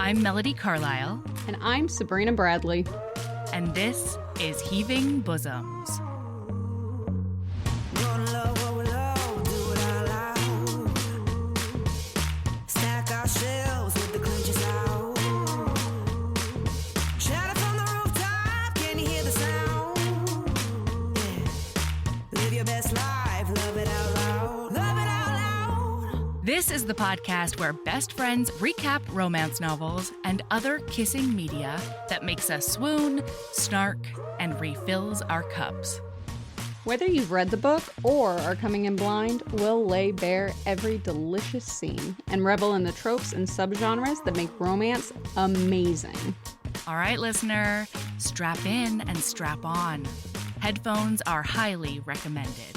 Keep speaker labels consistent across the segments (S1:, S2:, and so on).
S1: I'm Melody Carlisle.
S2: And I'm Sabrina Bradley.
S1: And this is Heaving Bosoms. This is the podcast where best friends recap romance novels and other kissing media that makes us swoon, snark, and refills our cups.
S2: Whether you've read the book or are coming in blind, we'll lay bare every delicious scene and revel in the tropes and subgenres that make romance amazing.
S1: All right, listener, strap in and strap on. Headphones are highly recommended.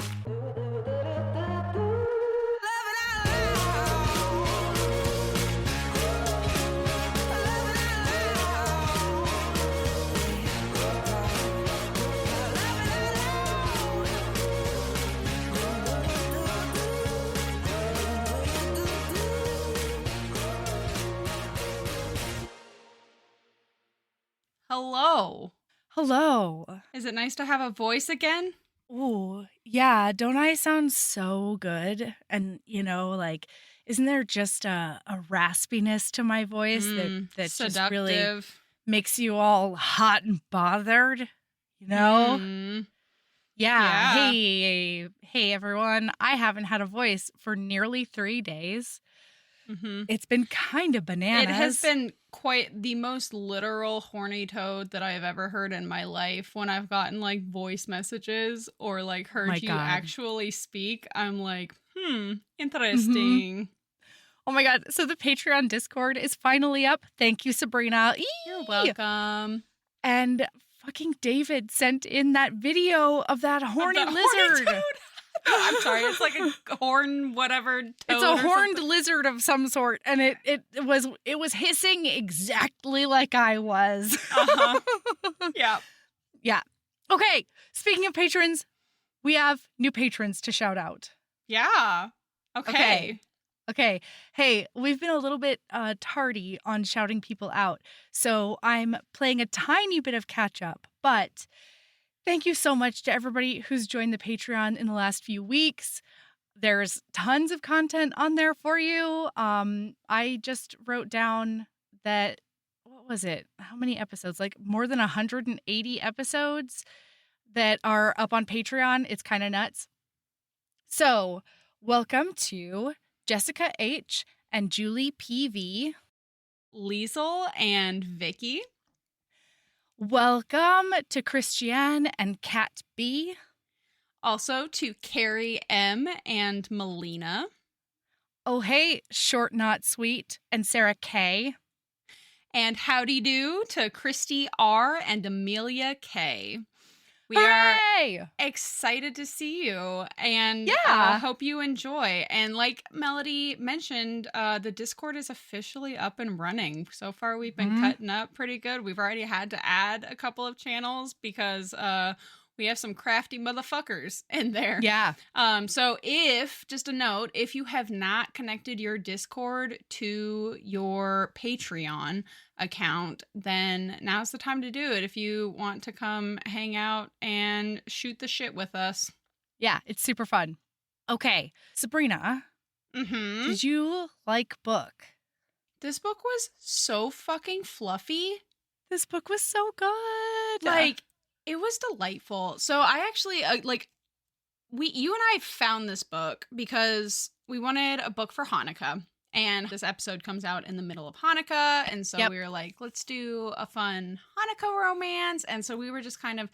S3: Hello.
S1: Hello.
S3: Is it nice to have a voice again?
S1: Ooh, yeah, don't I sound so good? And, isn't there just a raspiness to my voice that just really makes you all hot and bothered? Yeah. Hey, everyone. I haven't had a voice for nearly 3 days.
S3: Mm-hmm.
S1: It's been kind of bananas.
S3: It has been quite the most literal horny toad that I have ever heard in my life. When I've gotten voice messages or heard you actually speak, I'm like, interesting.
S1: Mm-hmm. Oh my God. So the Patreon Discord is finally up. Thank you, Sabrina.
S3: You're welcome.
S1: And fucking David sent in that video of that horny lizard.
S3: Horny toad? I'm sorry, it's like a horn, whatever. Toad
S1: it's a horned lizard of some sort, and it was hissing exactly like I was.
S3: Yeah.
S1: Yeah. Okay. Speaking of patrons, we have new patrons to shout out.
S3: Yeah. Okay.
S1: Hey, we've been a little bit tardy on shouting people out, so I'm playing a tiny bit of catch up, but thank you so much to everybody who's joined the Patreon in the last few weeks. There's tons of content on there for you. I just wrote down that, what was it? How many episodes? More than 180 episodes that are up on Patreon. It's kind of nuts. So, welcome to Jessica H. and Julie P.V.,
S3: Liesel and Vicky.
S1: Welcome to Christiane and Kat B.
S3: Also to Carrie M. and Melina.
S1: Oh, hey, Short Not Sweet and Sarah K.
S3: And howdy do to Christy R. and Amelia K. We
S1: Hooray!
S3: are excited to see you and
S1: yeah.
S3: Hope you enjoy. And like Melody mentioned, the Discord is officially up and running. So far, we've been cutting up pretty good. We've already had to add a couple of channels because we have some crafty motherfuckers in there.
S1: Yeah.
S3: So just a note, if you have not connected your Discord to your Patreon account, then now's the time to do it if you want to come hang out and shoot the shit with us.
S1: Yeah, it's super fun. Okay, Sabrina, did you like book?
S3: This book was so fucking fluffy.
S1: This book was so good.
S3: It was delightful. So I actually, you and I found this book because we wanted a book for Hanukkah. And this episode comes out in the middle of Hanukkah. And so we were like, let's do a fun Hanukkah romance. And so we were just kind of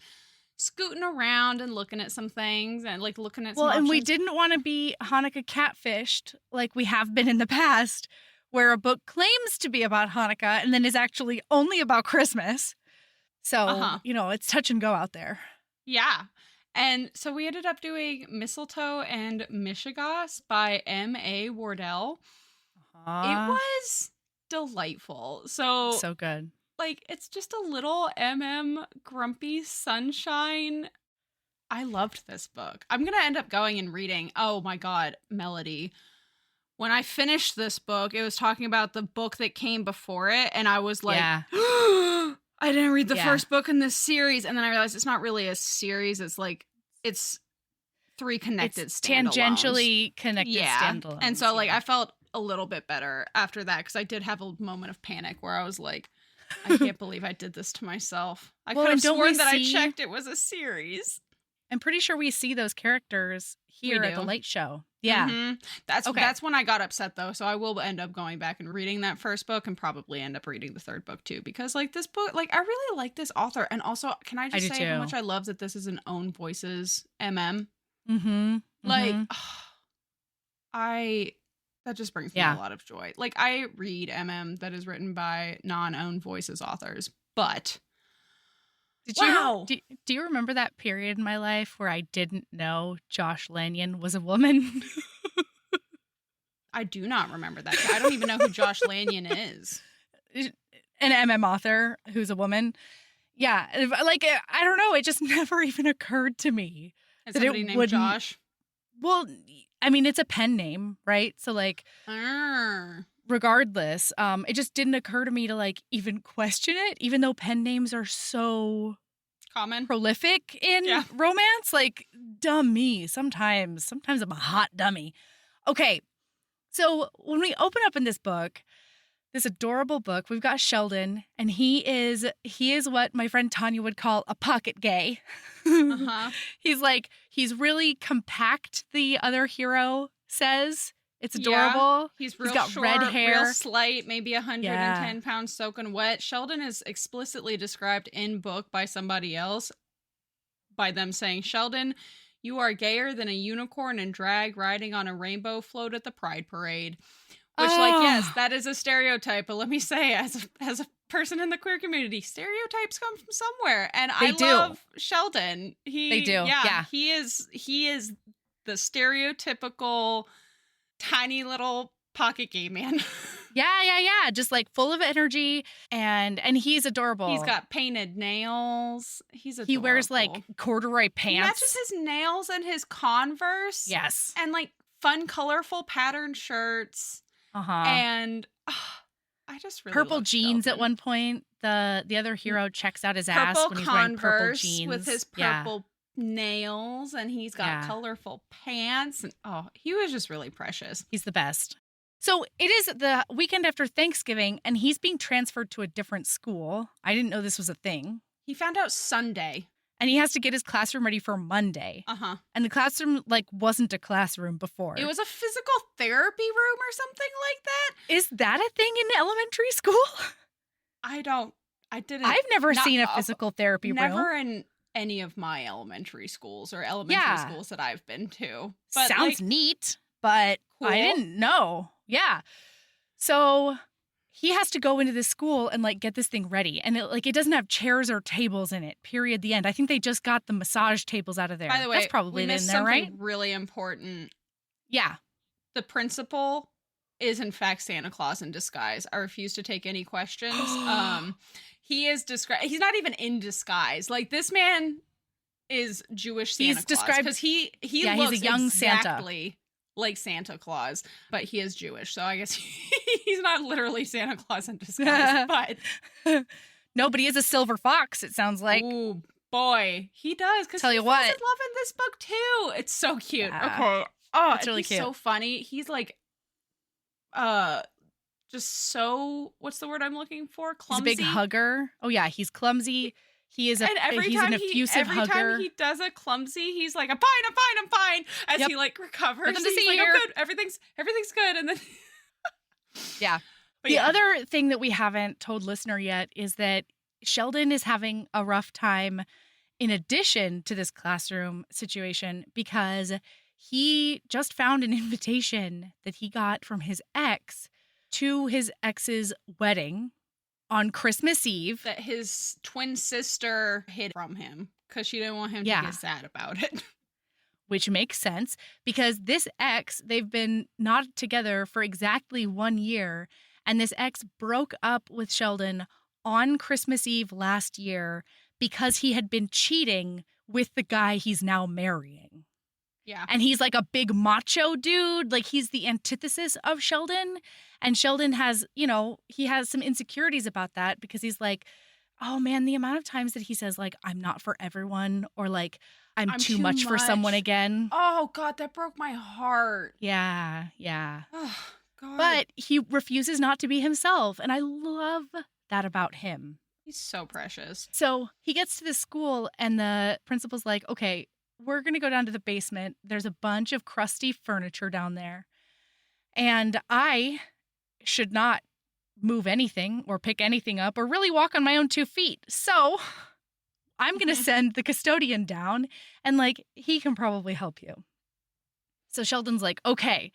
S3: scooting around and looking at some things and looking at some options.
S1: And we didn't want to be Hanukkah catfished like we have been in the past, where a book claims to be about Hanukkah and then is actually only about Christmas. So, it's touch and go out there.
S3: Yeah. And so we ended up doing Mistletoe and Mishigas by M.A. Wardell. It was delightful.
S1: So good.
S3: It's just a little grumpy sunshine. I loved this book. I'm going to end up going and reading. Oh my God, Melody. when I finished this book, it was talking about the book that came before it, and I was like,
S1: Yeah.
S3: I didn't read the
S1: Yeah.
S3: first book in this series, and then I realized it's not really a series. It's like it's 3 connected
S1: It's
S3: standalones.
S1: tangentially connected
S3: Yeah,
S1: standalones.
S3: and so like
S1: yeah.
S3: I felt a little bit better after that because I did have a moment of panic where I was like, I can't believe I did this to myself. I
S1: Well,
S3: could have
S1: and don't we
S3: sworn that I
S1: see-
S3: checked it was a series.
S1: I'm pretty sure we see those characters here at the
S3: do.
S1: Late Show. Yeah.
S3: Mhm. That's
S1: Okay.
S3: that's when I got upset though. So I will end up going back and reading that first book and probably end up reading the third book too because like this book, like I really like this author. And also, can I just
S1: do
S3: say how
S1: too.
S3: much I love that this is an Own Voices MM?
S1: Mm-hmm.
S3: Like that just brings me
S1: Yeah.
S3: a lot of joy. Like I read MM that is written by non-Own Voices authors, but wow.
S1: Do you remember that period in my life where I didn't know Josh Lanyon was a woman?
S3: I do not remember that. I don't even know who Josh Lanyon is.
S1: An MM author who's a woman. Yeah. Like, I don't know. It just never even occurred to me.
S3: Is
S1: That it
S3: somebody named
S1: wouldn't-
S3: Josh?
S1: Well, I mean, it's a pen name, right? So, like, regardless, it just didn't occur to me to, like, even question it, even though pen names are so
S3: Common.
S1: prolific in
S3: Yeah.
S1: romance. Like, dumb me. Sometimes I'm a hot dummy. Okay. So when we open up in this book, this adorable book, we've got Sheldon, and he is what my friend Tanya would call a pocket gay.
S3: Uh-huh.
S1: He's really compact, the other hero says. It's
S3: Yeah.
S1: adorable.
S3: He's real
S1: got
S3: short,
S1: red hair.
S3: real slight, maybe 110 pounds soaking wet. Sheldon is explicitly described in book by somebody else by them saying, Sheldon, you are gayer than a unicorn in drag riding on a rainbow float at the Pride Parade. Which, like, yes, that is a stereotype. But let me say, as a person in the queer community, stereotypes come from somewhere. And I love Sheldon.
S1: They do.
S3: Yeah. He is the stereotypical tiny little pocket gay man.
S1: Yeah. Just like full of energy, and he's adorable.
S3: He's got painted nails. He's adorable.
S1: He wears like corduroy pants.
S3: He matches his nails and his Converse.
S1: Yes.
S3: And like fun, colorful patterned shirts. And I just really
S1: purple
S3: love
S1: jeans
S3: Sheldon.
S1: at one point. The other hero checks out his ass
S3: Purple
S1: when he's wearing purple
S3: Converse
S1: jeans
S3: with his purple nails, and he's got colorful pants. And he was just really precious.
S1: He's the best. So it is the weekend after Thanksgiving, and he's being transferred to a different school. I didn't know this was a thing.
S3: He found out Sunday.
S1: And he has to get his classroom ready for Monday. And the classroom, like, wasn't a classroom before.
S3: It was a physical therapy room or something like that.
S1: Is that a thing in elementary school?
S3: I didn't.
S1: I've never seen a physical therapy room.
S3: Never in any of my elementary schools or elementary schools that I've been to. But
S1: sounds neat, but
S3: cool.
S1: I didn't know. Yeah. So he has to go into this school and like get this thing ready. And it doesn't have chairs or tables in it, period, the end. I think they just got the massage tables out of there.
S3: By the way,
S1: that's probably
S3: we missed
S1: in there,
S3: something
S1: right?
S3: really important.
S1: Yeah.
S3: The principal is in fact Santa Claus in disguise. I refuse to take any questions. He is described. He's not even in disguise. Like this man is Jewish Santa Claus
S1: described
S3: because he looks
S1: he's a young
S3: exactly like Santa Claus, but he is Jewish. So I guess he's not literally Santa Claus in disguise. But
S1: no, but he is a silver fox. It sounds like.
S3: Ooh, boy, he does. Because
S1: Tell you what,
S3: falls in love in this book too. It's so cute.
S1: Yeah.
S3: Okay. Oh,
S1: it's really
S3: he's
S1: cute.
S3: so funny. He's like, just so. What's the word I'm looking for? Clumsy.
S1: He's a big hugger. Oh yeah, he's clumsy. He is
S3: and
S1: he's an effusive hugger.
S3: Every time he does a clumsy, he's like, I'm fine. As he like recovers,
S1: Nothing to
S3: he's
S1: see
S3: like,
S1: here.
S3: I'm good. Everything's good. And then
S1: yeah.
S3: But
S1: the other thing that we haven't told listener yet is that Sheldon is having a rough time in addition to this classroom situation because he just found an invitation that he got from his ex to his ex's wedding on Christmas Eve.
S3: that his twin sister hid from him because she didn't want him to get sad about it.
S1: Which makes sense because this ex, they've been not together for exactly 1 year. And this ex broke up with Sheldon on Christmas Eve last year because he had been cheating with the guy he's now marrying.
S3: Yeah.
S1: And he's like a big macho dude. Like he's the antithesis of Sheldon. And Sheldon has, he has some insecurities about that because he's like, oh man, the amount of times that he says like, I'm not for everyone or like, I'm too much for someone again.
S3: Oh God, that broke my heart.
S1: Yeah, yeah.
S3: Oh God.
S1: But he refuses not to be himself. And I love that about him.
S3: He's so precious.
S1: So he gets to the school and the principal's like, okay, we're going to go down to the basement. There's a bunch of crusty furniture down there. And I should not move anything or pick anything up or really walk on my own 2 feet. So I'm going to send the custodian down and like, he can probably help you. So Sheldon's like, okay,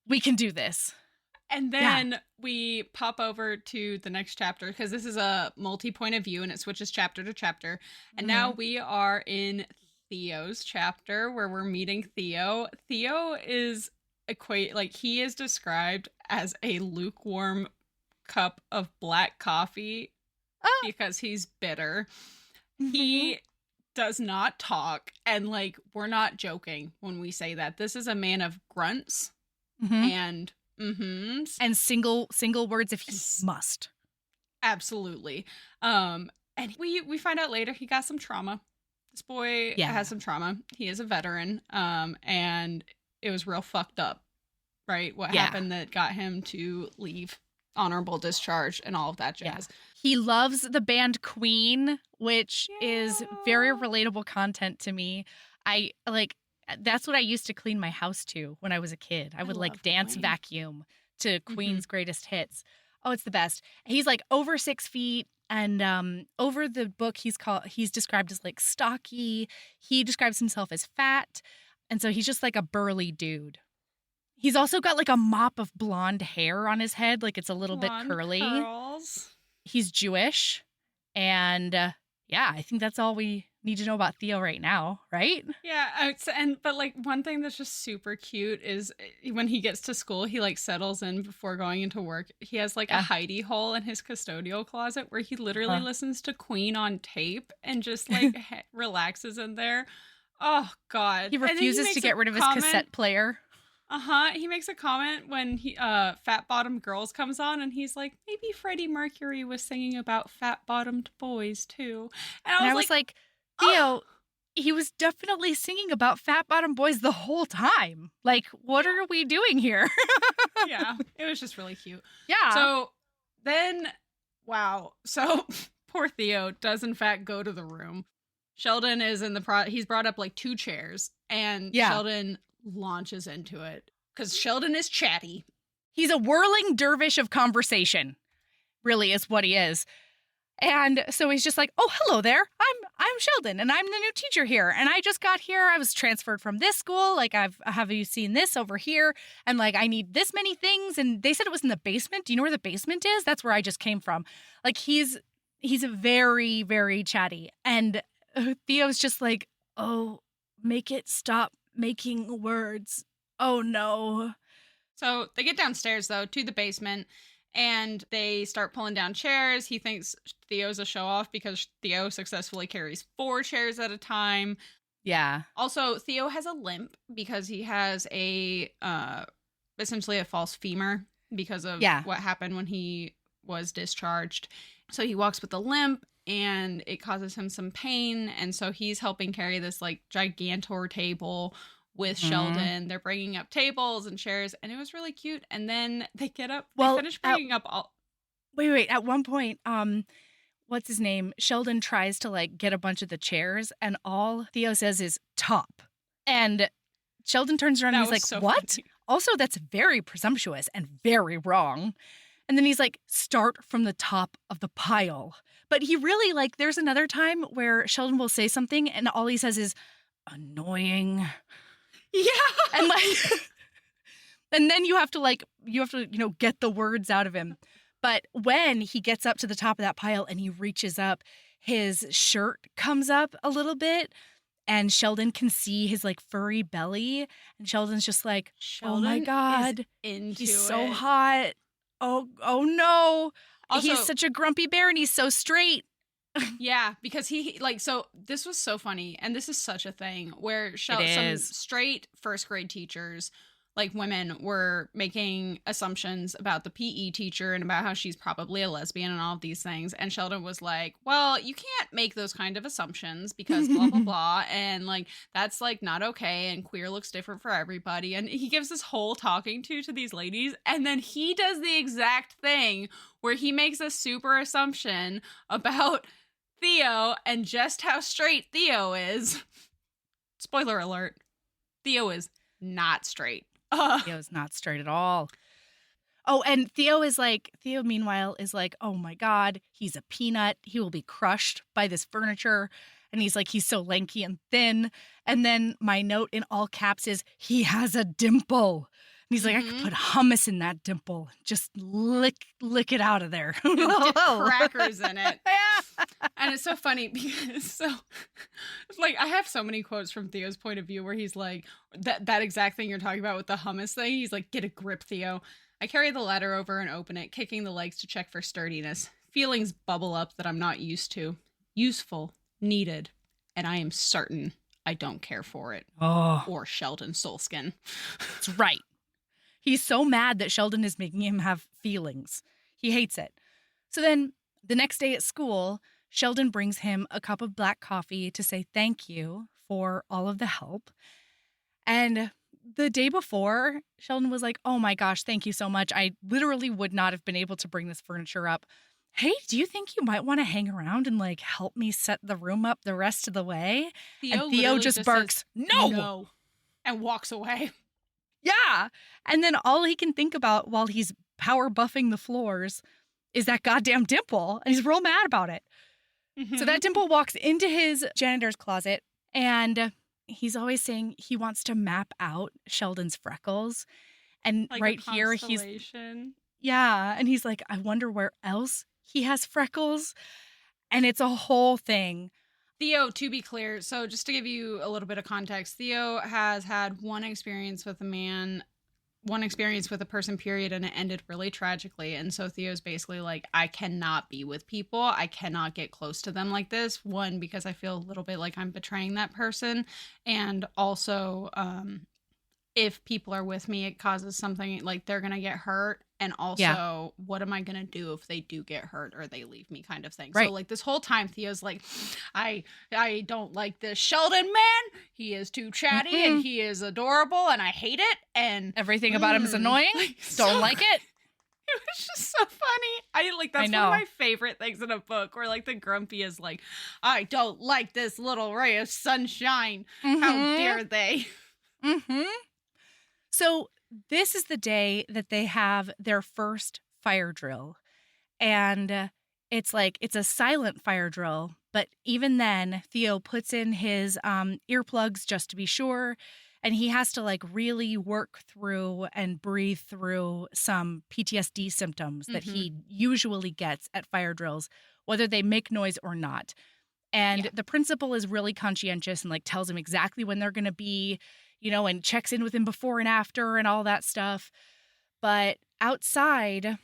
S1: we can do this.
S3: And then we pop over to the next chapter because this is a multi-point of view and it switches chapter to chapter. And now we are in Theo's chapter where we're meeting Theo. Theo is he is described as a lukewarm cup of black coffee because he's bitter. He does not talk, and like we're not joking when we say that. This is a man of grunts and
S1: and single words if he must.
S3: Absolutely. And we find out later he got some trauma. This boy has some trauma. He is a veteran. And it was real fucked up, right? What happened that got him to leave, honorable discharge and all of that jazz.
S1: He loves the band Queen, which is very relatable content to me. That's what I used to clean my house to when I was a kid. I would like dance
S3: Queen.
S1: vacuum to Queen's greatest hits. Oh, it's the best. He's like over 6 feet. And over the book, he's described as like stocky. He describes himself as fat. And so he's just like a burly dude. He's also got like a mop of blonde hair on his head. Like it's a little bit curly.
S3: Curls.
S1: He's Jewish. And I think that's all we need to know about Theo right now, right?
S3: Yeah, but like one thing that's just super cute is when he gets to school, he like settles in before going into work. He has like a hidey hole in his custodial closet where he literally listens to Queen on tape and just like relaxes in there. Oh God.
S1: He refuses to get rid of his cassette player.
S3: He makes a comment when Fat Bottomed Girls comes on and he's like, maybe Freddie Mercury was singing about fat bottomed boys too. And I was like,
S1: Theo, he was definitely singing about fat bottom boys the whole time. Like, what are we doing here?
S3: Yeah, it was just really cute.
S1: Yeah.
S3: So then, wow. So poor Theo does in fact go to the room. Sheldon is in he's brought up like 2 chairs and Sheldon launches into it because Sheldon is chatty.
S1: He's a whirling dervish of conversation, really is what he is. And so he's just like, oh, hello there. I'm Sheldon and I'm the new teacher here. And I just got here. I was transferred from this school. Like, have you seen this over here? And like, I need this many things. And they said it was in the basement. Do you know where the basement is? That's where I just came from. Like, he's very, very chatty. And Theo's just like, oh, make it stop making words. Oh no.
S3: So they get downstairs though to the basement. And they start pulling down chairs. He thinks Theo's a show-off because Theo successfully carries 4 chairs at a time.
S1: Yeah.
S3: Also, Theo has a limp because he has essentially a false femur because of what happened when he was discharged. So he walks with a limp and it causes him some pain. And so he's helping carry this like gigantor table with Sheldon. They're bringing up tables and chairs, and it was really cute. And then they get up. They finish bringing up all.
S1: Wait. At one point, what's his name? Sheldon tries to like get a bunch of the chairs, and all Theo says is top. And Sheldon turns around and he's like, "What?" Funny. Also, that's very presumptuous and very wrong. And then he's like, "Start from the top of the pile." But he really like. There's another time where Sheldon will say something, and all he says is annoying. Yeah. And like and then you have to get the words out of him. But when he gets up to the top of that pile and he reaches up, his shirt comes up a little bit and Sheldon can see his like furry belly. And Sheldon's just like, oh my God, he's so hot. Oh no. Also, he's such a grumpy bear and he's so straight.
S3: Yeah, because he like so this was so funny, and this is such a thing where some
S1: is.
S3: straight first grade teachers, like women, were making assumptions about the PE teacher and about how she's probably a lesbian and all of these things. And Sheldon was like, "Well, you can't make those kind of assumptions because blah blah blah, and like that's like not okay. And queer looks different for everybody." And he gives this whole talking to these ladies, and then he does the exact thing where he makes a super assumption about Theo and just how straight Theo is. Spoiler alert, Theo is not straight.
S1: Theo's not straight at all. Oh, and Theo, meanwhile, is like, oh my God, he's a peanut. He will be crushed by this furniture. And he's like, he's so lanky and thin. And then my note in all caps is, he has a dimple. And he's like, I could put hummus in that dimple. Just lick it out of there.
S3: Dip crackers in it. Yeah. And it's so funny because like I have so many quotes from Theo's point of view where he's like, that exact thing you're talking about with the hummus thing. He's like, get a grip, Theo. I carry the ladder over and open it, kicking the legs to check for sturdiness. Feelings bubble up that I'm not used to. Useful, needed, and I am certain I don't care for it.
S1: Oh,
S3: Or Sheldon Solskin.
S1: that's right. He's so mad that Sheldon is making him have feelings. He hates it. So then the next day at school, Sheldon brings him a cup of black coffee to say thank you for all of the help. And the day before, Sheldon was like, oh my gosh, thank you so much. I literally would not have been able to bring this furniture up. Hey, do you think you might want to hang around and like help me set the room up the rest of the way? And Theo just barks,
S3: says,
S1: no,
S3: and walks away.
S1: Yeah. And then all he can think about while he's power buffing the floors is that goddamn dimple. And he's real mad about it.
S3: Mm-hmm.
S1: So that dimple walks into his janitor's closet and he's always saying he wants to map out Sheldon's freckles. And
S3: like
S1: right here, and he's like, I wonder where else he has freckles. And it's a whole thing.
S3: Theo, to be clear, so just to give you a little bit of context, Theo has had one experience with a person, period, and it ended really tragically. And so Theo's basically like, I cannot be with people. I cannot get close to them like this. One, because I feel a little bit like I'm betraying that person. And also, if people are with me, it causes something like they're going to get hurt. And also, what am I going to do if they do get hurt or they leave me kind of thing. Right. So like this whole time, Theo's like, I don't like this Sheldon man. He is too chatty and he is adorable and I hate it. And
S1: everything about him is annoying. Don't like it.
S3: It was just so funny. That's one of my favorite things in a book where like the grumpy is like, I don't like this little ray of sunshine. How dare they?
S1: So this is the day that they have their first fire drill. And it's a silent fire drill. But even then, Theo puts in his earplugs just to be sure. And he has to like really work through and breathe through some PTSD symptoms that he usually gets at fire drills, whether they make noise or not. And the principal is really conscientious and like tells him exactly when they're going to be, and checks in with him before and after and all that stuff. But outside,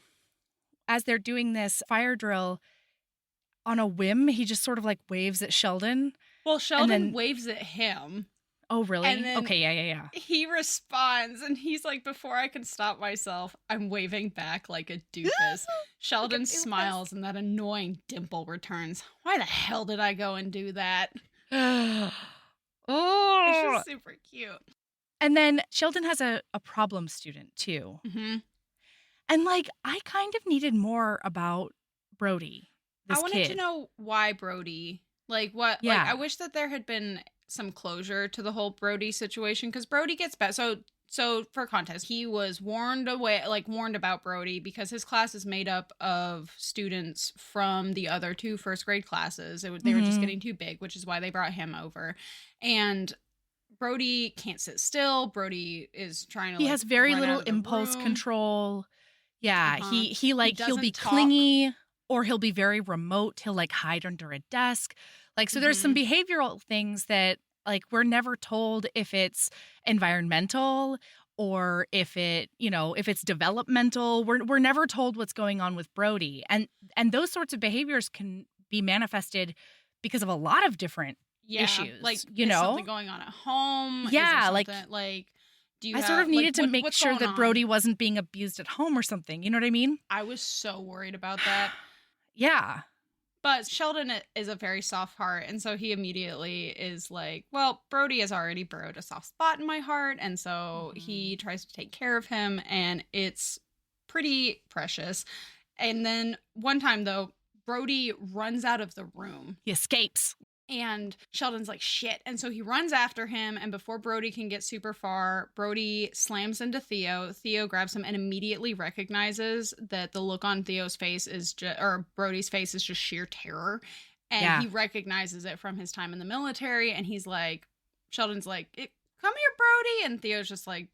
S1: as they're doing this fire drill, on a whim, he just sort of like waves at Sheldon.
S3: Well, Sheldon waves at him.
S1: Oh, really?
S3: And then
S1: okay, yeah.
S3: He responds and he's like, before I can stop myself, I'm waving back like a doofus. Sheldon smiles and that annoying dimple returns. Why the hell did I go and do that?
S1: Oh,
S3: it's just super cute.
S1: And then Sheldon has a problem student too. And like, I kind of needed more about Brody.
S3: I wanted to know why Brody. Like what? Yeah. Like, I wish that there had been some closure to the whole Brody situation because Brody gets better. So for context, he was warned about Brody because his class is made up of students from the other two first grade classes. They were just getting too big, which is why they brought him over. And Brody can't sit still. Brody is trying to.
S1: He has very little impulse control. Yeah, he'll be clingy or he'll be very remote. He'll like hide under a desk. Like, so there's some behavioral things that like we're never told if it's environmental or if it's developmental. We're never told what's going on with Brody. And those sorts of behaviors can be manifested because of a lot of different issues.
S3: Like,
S1: you
S3: is
S1: know,
S3: something going on at home?
S1: Yeah,
S3: is there like do you
S1: I
S3: have,
S1: sort of needed to make
S3: what's
S1: sure
S3: going
S1: that
S3: on?
S1: Brody wasn't being abused at home or something. You know what I mean?
S3: I was so worried about that.
S1: Yeah.
S3: But Sheldon is a very soft heart, and so he immediately is like, well, Brody has already burrowed a soft spot in my heart, and so he tries to take care of him, and it's pretty precious. And then one time, though, Brody runs out of the room.
S1: He escapes.
S3: And Sheldon's like, shit. And so he runs after him. And before Brody can get super far, Brody slams into Theo. Theo grabs him and immediately recognizes that the look on Theo's face is or Brody's face is just sheer terror. And he recognizes it from his time in the military. And he's like, Sheldon's like, come here, Brody. And Theo's just like,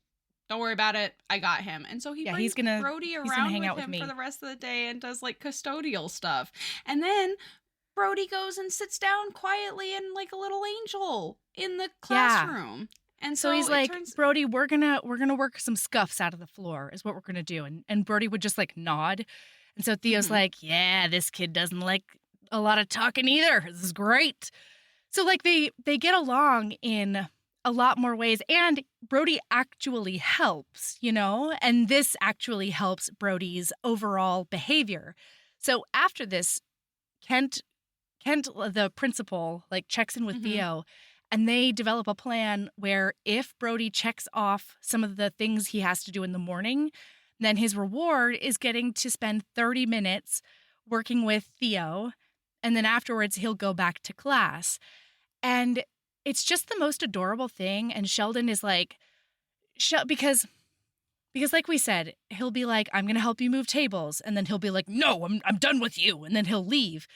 S3: don't worry about it. I got him. And so he brings Brody around with him for the rest of the day and does like custodial stuff. And then Brody goes and sits down quietly and like a little angel in the classroom. And
S1: so he's like, Brody, we're gonna work some scuffs out of the floor is what we're gonna do. And Brody would just like nod. And so Theo's like, yeah, this kid doesn't like a lot of talking either. This is great. So like they get along in a lot more ways, and Brody actually helps, you know, and this actually helps Brody's overall behavior. So after this, Kent, the principal, like checks in with Theo, and they develop a plan where if Brody checks off some of the things he has to do in the morning, then his reward is getting to spend 30 minutes working with Theo, and then afterwards he'll go back to class. And it's just the most adorable thing, and Sheldon is like, because like we said, he'll be like, I'm going to help you move tables, and then he'll be like, no, I'm done with you, and then he'll leave.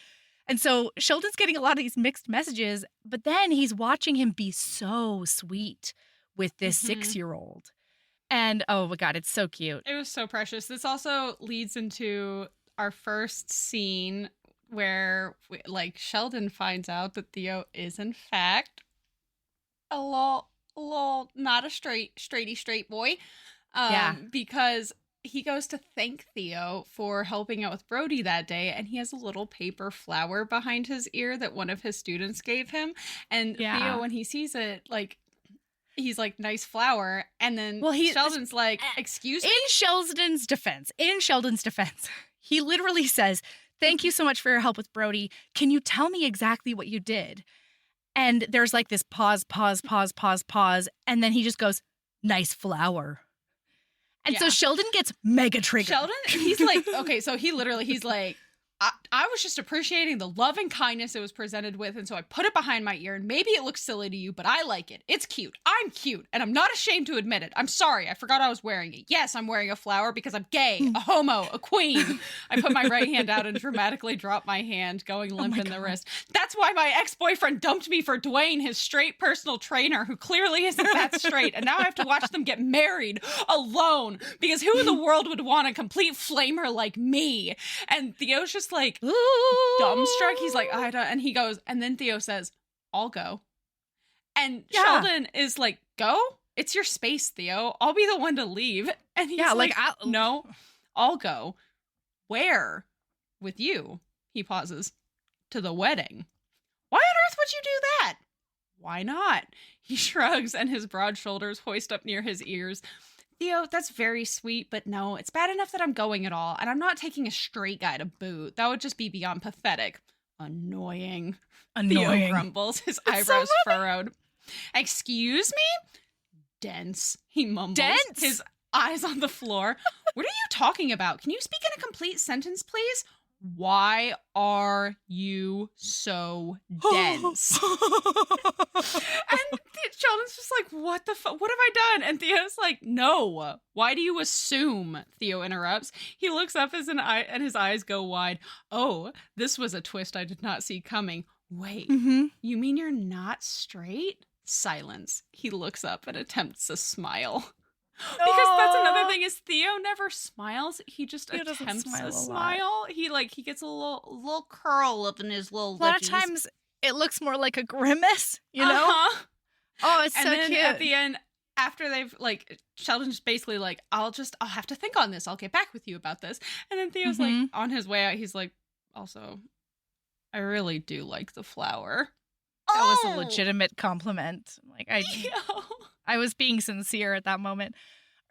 S1: And so Sheldon's getting a lot of these mixed messages, but then he's watching him be so sweet with this 6-year-old. And oh my God, it's so cute.
S3: It was so precious. This also leads into our first scene where like Sheldon finds out that Theo is in fact a little not a straight boy. Because he goes to thank Theo for helping out with Brody that day, and he has a little paper flower behind his ear that one of his students gave him. And Theo, when he sees it, like, he's like, nice flower. And then Sheldon's like, excuse me?
S1: In Sheldon's defense, he literally says, thank you so much for your help with Brody. Can you tell me exactly what you did? And there's like this pause. And then he just goes, nice flower. And so Sheldon gets mega triggered.
S3: Sheldon, he's like, okay, so he's like, I was just appreciating the love and kindness it was presented with, and so I put it behind my ear, and maybe it looks silly to you, but I like it. It's cute. I'm cute, and I'm not ashamed to admit it. I'm sorry, I forgot I was wearing it. Yes, I'm wearing a flower because I'm gay, a homo, a queen. I put my right hand out and dramatically drop my hand, going limp in the wrist. That's why my ex-boyfriend dumped me for Dwayne, his straight personal trainer, who clearly isn't that straight, and now I have to watch them get married alone, because who in the world would want a complete flamer like me? And Theo's just like dumbstruck. He's like, I don't, and he goes, and then Theo says, I'll go. And Sheldon is like, go? It's your space, Theo. I'll be the one to leave. And he's like, no, I'll go. Where? With you. He pauses. To the wedding. Why on earth would you do that? Why not? He shrugs, and his broad shoulders hoist up near his ears. Theo, that's very sweet, but no, it's bad enough that I'm going at all, and I'm not taking a straight guy to boot. That would just be beyond pathetic. Annoying. Theo grumbles, his eyebrows furrowed. Excuse me? Dense, he mumbles.
S1: Dense?
S3: His eyes on the floor. What are you talking about? Can you speak in a complete sentence, please? Why are you so dense? And Sheldon's just like, what the fuck? What have I done? And Theo's like, no. Why do you assume? Theo interrupts. He looks up and his eyes go wide. Oh, this was a twist I did not see coming. Wait, you mean you're not straight? Silence. He looks up and attempts a smile. Because that's another thing is Theo never smiles. He just attempts a smile. He gets a little curl up in his little
S1: lippies. A lot of times it looks more like a grimace, you know? Oh, it's so cute. And then
S3: at the end, after they've Sheldon's basically like, I'll have to think on this. I'll get back with you about this. And then Theo's like on his way out, he's like, also, I really do like the flower.
S1: That was a legitimate compliment. Like
S3: Yeah.
S1: I was being sincere at that moment.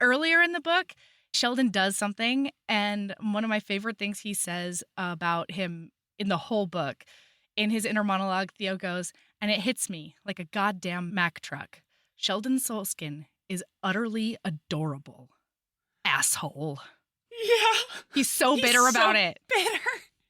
S1: Earlier in the book, Sheldon does something, and one of my favorite things he says about him in the whole book, in his inner monologue, Theo goes, and it hits me like a goddamn Mack truck. Sheldon Solskin is utterly adorable. Asshole.
S3: Yeah.
S1: He's so bitter about it.
S3: Bitter.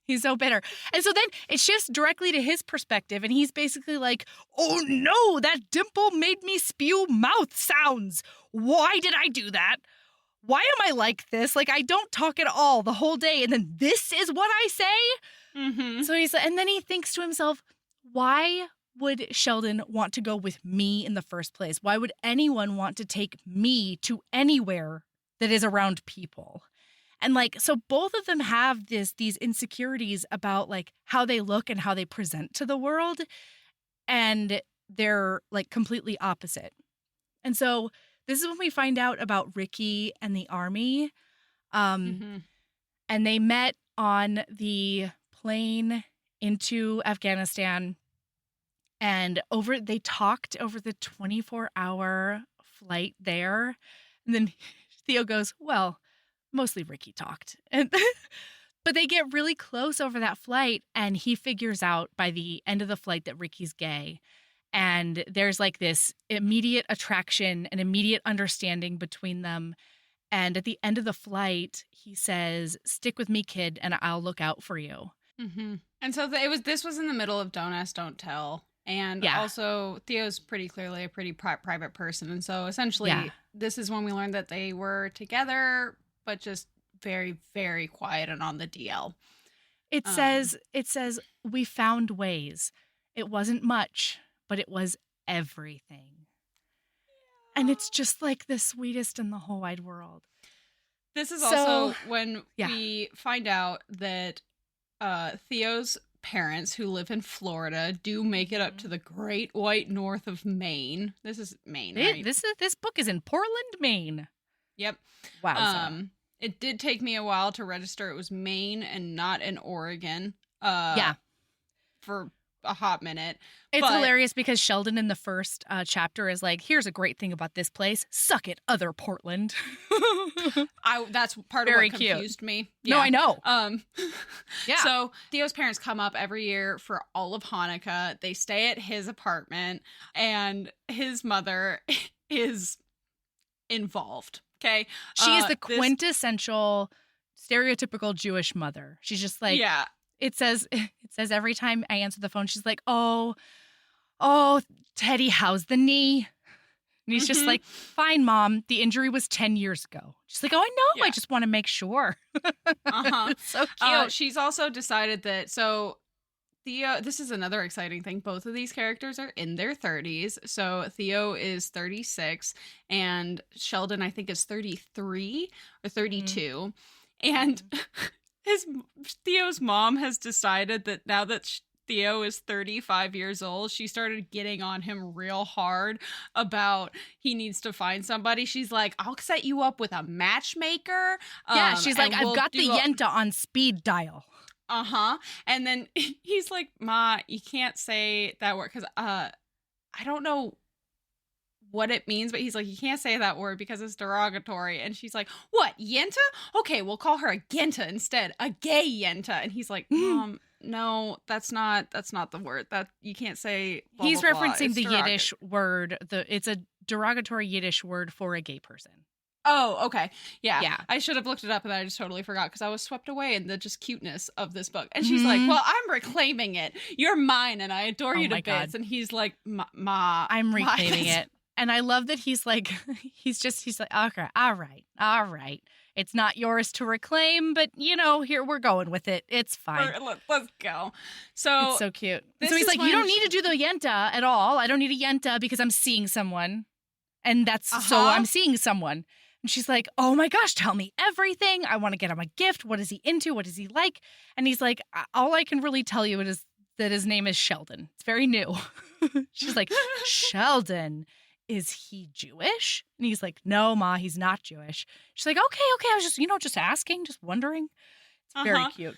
S1: He's so bitter. And so then it shifts directly to his perspective, and he's basically like, oh no, that dimple made me spew mouth sounds. Why did I do that? Why am I like this? Like, I don't talk at all the whole day, and then this is what I say?
S3: Mm-hmm.
S1: So and then he thinks to himself, why would Sheldon want to go with me in the first place? Why would anyone want to take me to anywhere that is around people? And like, so both of them have these insecurities about like how they look and how they present to the world. And they're like completely opposite. And so this is when we find out about Ricky and the army. And they met on the plane into Afghanistan. And they talked over the 24-hour flight there. And then Theo goes, well, mostly Ricky talked. But they get really close over that flight, and he figures out by the end of the flight that Ricky's gay. And there's like this immediate attraction and immediate understanding between them. And at the end of the flight, he says, stick with me, kid, and I'll look out for you.
S3: Mm-hmm. And so this was in the middle of Don't Ask, Don't Tell. And also Theo's pretty clearly a pretty private person. And so essentially this is when we learned that they were together, but just very, very quiet and on the DL.
S1: It says, we found ways. It wasn't much, but it was everything. Yeah. And it's just like the sweetest in the whole wide world.
S3: This is also when we find out that Theo's parents, who live in Florida, do make it up to the Great White North of Maine. This is Maine, right?
S1: This book is in Portland, Maine.
S3: Yep.
S1: Wow.
S3: It did take me a while to register it was Maine and not in Oregon. For a hot minute.
S1: It's hilarious because Sheldon in the first chapter is like, here's a great thing about this place. Suck it, other Portland.
S3: That's part of what confused me.
S1: Yeah. No, I know.
S3: Yeah. So Theo's parents come up every year for all of Hanukkah. They stay at his apartment, and his mother is involved. Okay.
S1: She is the quintessential stereotypical Jewish mother. She's just like, It says every time I answer the phone, she's like, oh, Teddy, how's the knee? And he's just like, fine, Mom. The injury was 10 years ago. She's like, oh, I know. Yeah. I just want to make sure. It's so cute.
S3: She's also decided that, so Theo, this is another exciting thing. Both of these characters are in their 30s. So Theo is 36 and Sheldon, I think, is 33 or 32. And Theo's mom has decided that now that Theo is 35 years old, she started getting on him real hard about he needs to find somebody. She's like, I'll set you up with a matchmaker.
S1: Yeah, she's like, I've got the Yenta on speed dial.
S3: And then he's like, Ma, you can't say that word because I don't know what it means, but he's like, you can't say that word because it's derogatory. And she's like, what, Yenta? Okay, we'll call her a Genta instead, a gay Yenta. And he's like, no, that's not the word. That you can't say blah,
S1: he's
S3: blah,
S1: referencing
S3: blah.
S1: the Yiddish word. It's a derogatory Yiddish word for a gay person.
S3: Oh, okay. Yeah. I should have looked it up and I just totally forgot because I was swept away in the just cuteness of this book. And she's like, well, I'm reclaiming it. You're mine and I adore you to bits. And he's like, Ma,
S1: I'm reclaiming it. And I love that he's like, he's like, okay, all right. It's not yours to reclaim, but here we're going with it. It's fine.
S3: Let's go. So
S1: it's so cute. So he's like, you don't need to do the Yenta at all. I don't need a Yenta because I'm seeing someone. And that's so I'm seeing someone. And she's like, oh my gosh, tell me everything. I want to get him a gift. What is he into? What is he like? And he's like, all I can really tell you is that his name is Sheldon. It's very new. She's like, Sheldon, is he Jewish? And he's like, no, Ma, he's not Jewish. She's like, okay. I was just, just asking, just wondering. It's very cute.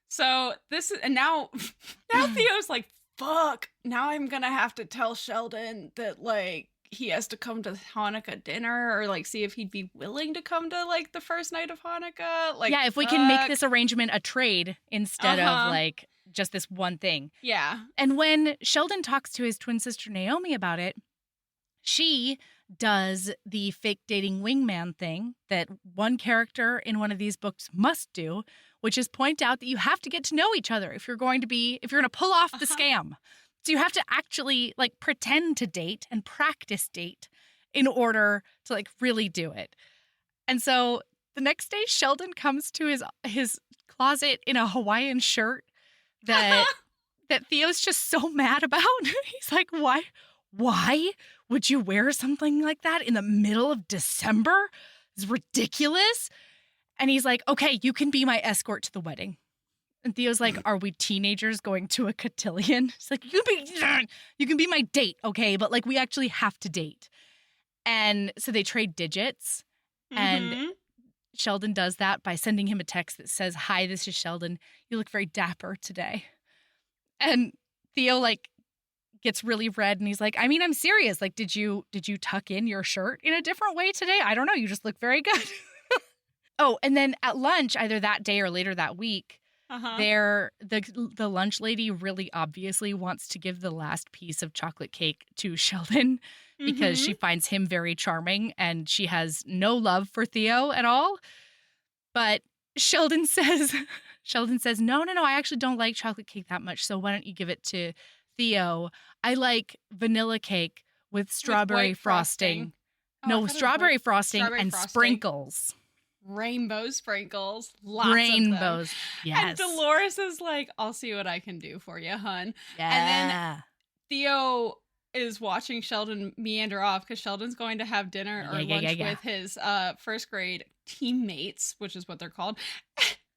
S3: So this is, and now, now Theo's like, fuck, now I'm gonna have to tell Sheldon that, like, he has to come to Hanukkah dinner, or like see if he'd be willing to come to like the first night of Hanukkah. Like,
S1: Yeah, if we can make
S3: fuck.
S1: this arrangement a trade instead of like just this one thing.
S3: Yeah.
S1: And when Sheldon talks to his twin sister Naomi about it, she does the fake dating wingman thing that one character in one of these books must do, which is point out that you have to get to know each other if you're going to pull off the scam. So you have to actually like pretend to date and practice date in order to like really do it. And so the next day Sheldon comes to his closet in a Hawaiian shirt that Theo's just so mad about. He's like, why would you wear something like that in the middle of December? It's ridiculous. And he's like, okay, you can be my escort to the wedding. And Theo's like, are we teenagers going to a cotillion? He's like, you can be my date, okay? But like, we actually have to date. And so they trade digits. And Sheldon does that by sending him a text that says, hi, this is Sheldon. You look very dapper today. And Theo like gets really red and he's like, I mean, I'm serious. Like, did you tuck in your shirt in a different way today? I don't know. You just look very good. Oh, and then at lunch, either that day or later that week, the lunch lady really obviously wants to give the last piece of chocolate cake to Sheldon because she finds him very charming and she has no love for Theo at all. But Sheldon says, no, I actually don't like chocolate cake that much. So why don't you give it to Theo? I like vanilla cake with strawberry frosting. No, strawberry frosting and sprinkles.
S3: Rainbow sprinkles. Lots
S1: Rainbows.
S3: of them.
S1: Yes.
S3: And Dolores is like, I'll see what I can do for you, hun.
S1: Yeah.
S3: And then Theo is watching Sheldon meander off because Sheldon's going to have dinner or lunch with his first grade teammates, which is what they're called.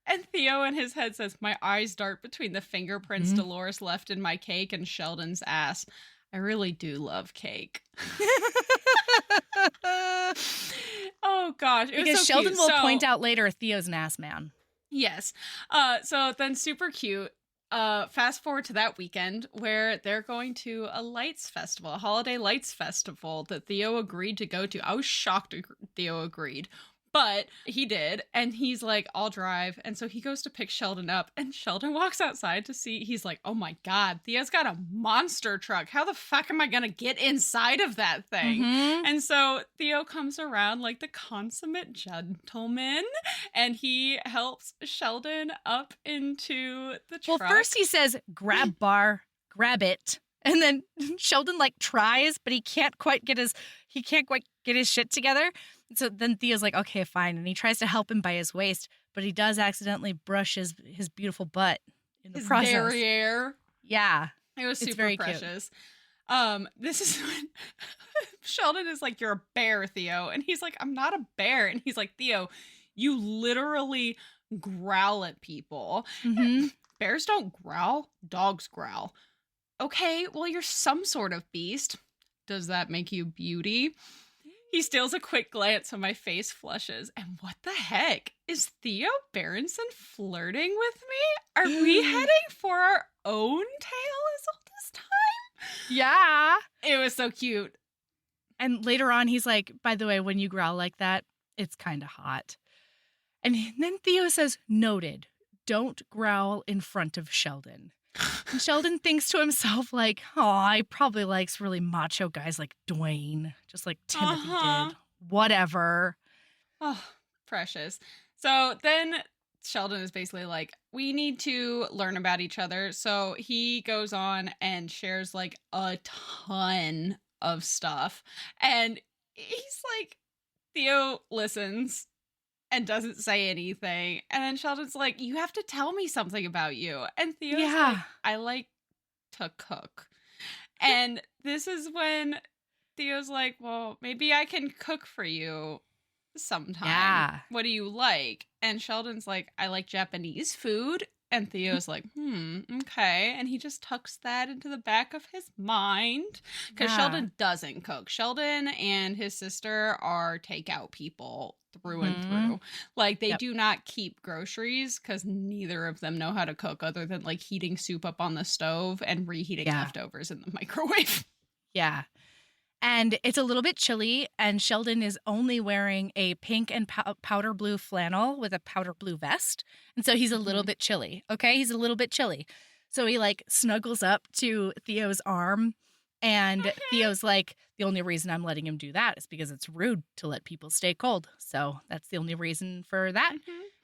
S3: And Theo in his head says, my eyes dart between the fingerprints Dolores left in my cake and Sheldon's ass. I really do love cake. Oh, gosh. It
S1: because
S3: was so
S1: Sheldon
S3: cute.
S1: will point out later Theo's an ass man.
S3: Yes. So then super cute. Fast forward to that weekend where they're going to a lights festival, a holiday lights festival that Theo agreed to go to. I was shocked Theo agreed, but he did. And he's like, I'll drive. And so he goes to pick Sheldon up and Sheldon walks outside to see. He's like, oh my God, Theo's got a monster truck. How the fuck am I going to get inside of that thing? And so Theo comes around like the consummate gentleman and he helps Sheldon up into the truck.
S1: Well, first he says, grab bar, grab it. And then Sheldon like tries, but he can't quite get his shit together. So then Theo's like, okay, fine. And he tries to help him by his waist, but he does accidentally brush his beautiful butt in the process.
S3: Derriere.
S1: Yeah.
S3: It was super
S1: very
S3: precious. This is when Sheldon is like, you're a bear, Theo. And he's like, I'm not a bear. And he's like, Theo, you literally growl at people. Bears don't growl. Dogs growl. Okay, well, you're some sort of beast. Does that make you beauty? He steals a quick glance and my face flushes. And what the heck? Is Theo Berenson flirting with me? Are we heading for our own tale as old as time?
S1: Yeah.
S3: It was so cute.
S1: And later on, he's like, by the way, when you growl like that, it's kind of hot. And then Theo says, noted, don't growl in front of Sheldon. And Sheldon thinks to himself, like, oh, he probably likes really macho guys like Dwayne, just like Timothy did. Whatever.
S3: Oh, precious. So then Sheldon is basically like, we need to learn about each other. So he goes on and shares like a ton of stuff. And he's like, Theo listens and doesn't say anything. And then Sheldon's like, you have to tell me something about you. And Theo's like, I like to cook. And this is when Theo's like, well, maybe I can cook for you sometime. Yeah. What do you like? And Sheldon's like, I like Japanese food And Theo's like, okay. And he just tucks that into the back of his mind. Because Sheldon doesn't cook. Sheldon and his sister are takeout people through and through. Like, they do not keep groceries because neither of them know how to cook other than, like, heating soup up on the stove and reheating leftovers in the microwave.
S1: Yeah. And it's a little bit chilly, and Sheldon is only wearing a pink and powder blue flannel with a powder blue vest. And so he's a little bit chilly, okay? He's a little bit chilly. So he, like, snuggles up to Theo's arm, and Theo's like, the only reason I'm letting him do that is because it's rude to let people stay cold. So that's the only reason for that.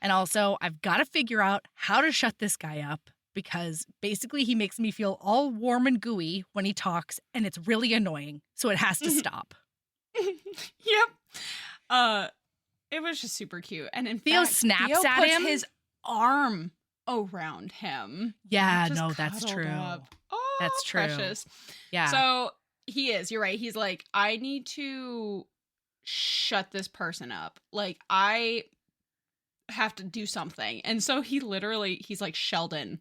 S1: And also, I've got to figure out how to shut this guy up, because basically he makes me feel all warm and gooey when he talks, and it's really annoying. So it has to stop.
S3: Yep. It was just super cute. And in
S1: Theo
S3: fact,
S1: snaps
S3: Theo
S1: at
S3: puts
S1: him.
S3: his arm around him.
S1: Yeah,
S3: Just
S1: no, that's
S3: cuddled
S1: true.
S3: up. Oh,
S1: That's true.
S3: precious.
S1: Yeah.
S3: So you're right. He's like, I need to shut this person up. Like, I have to do something. And so he's like, Sheldon.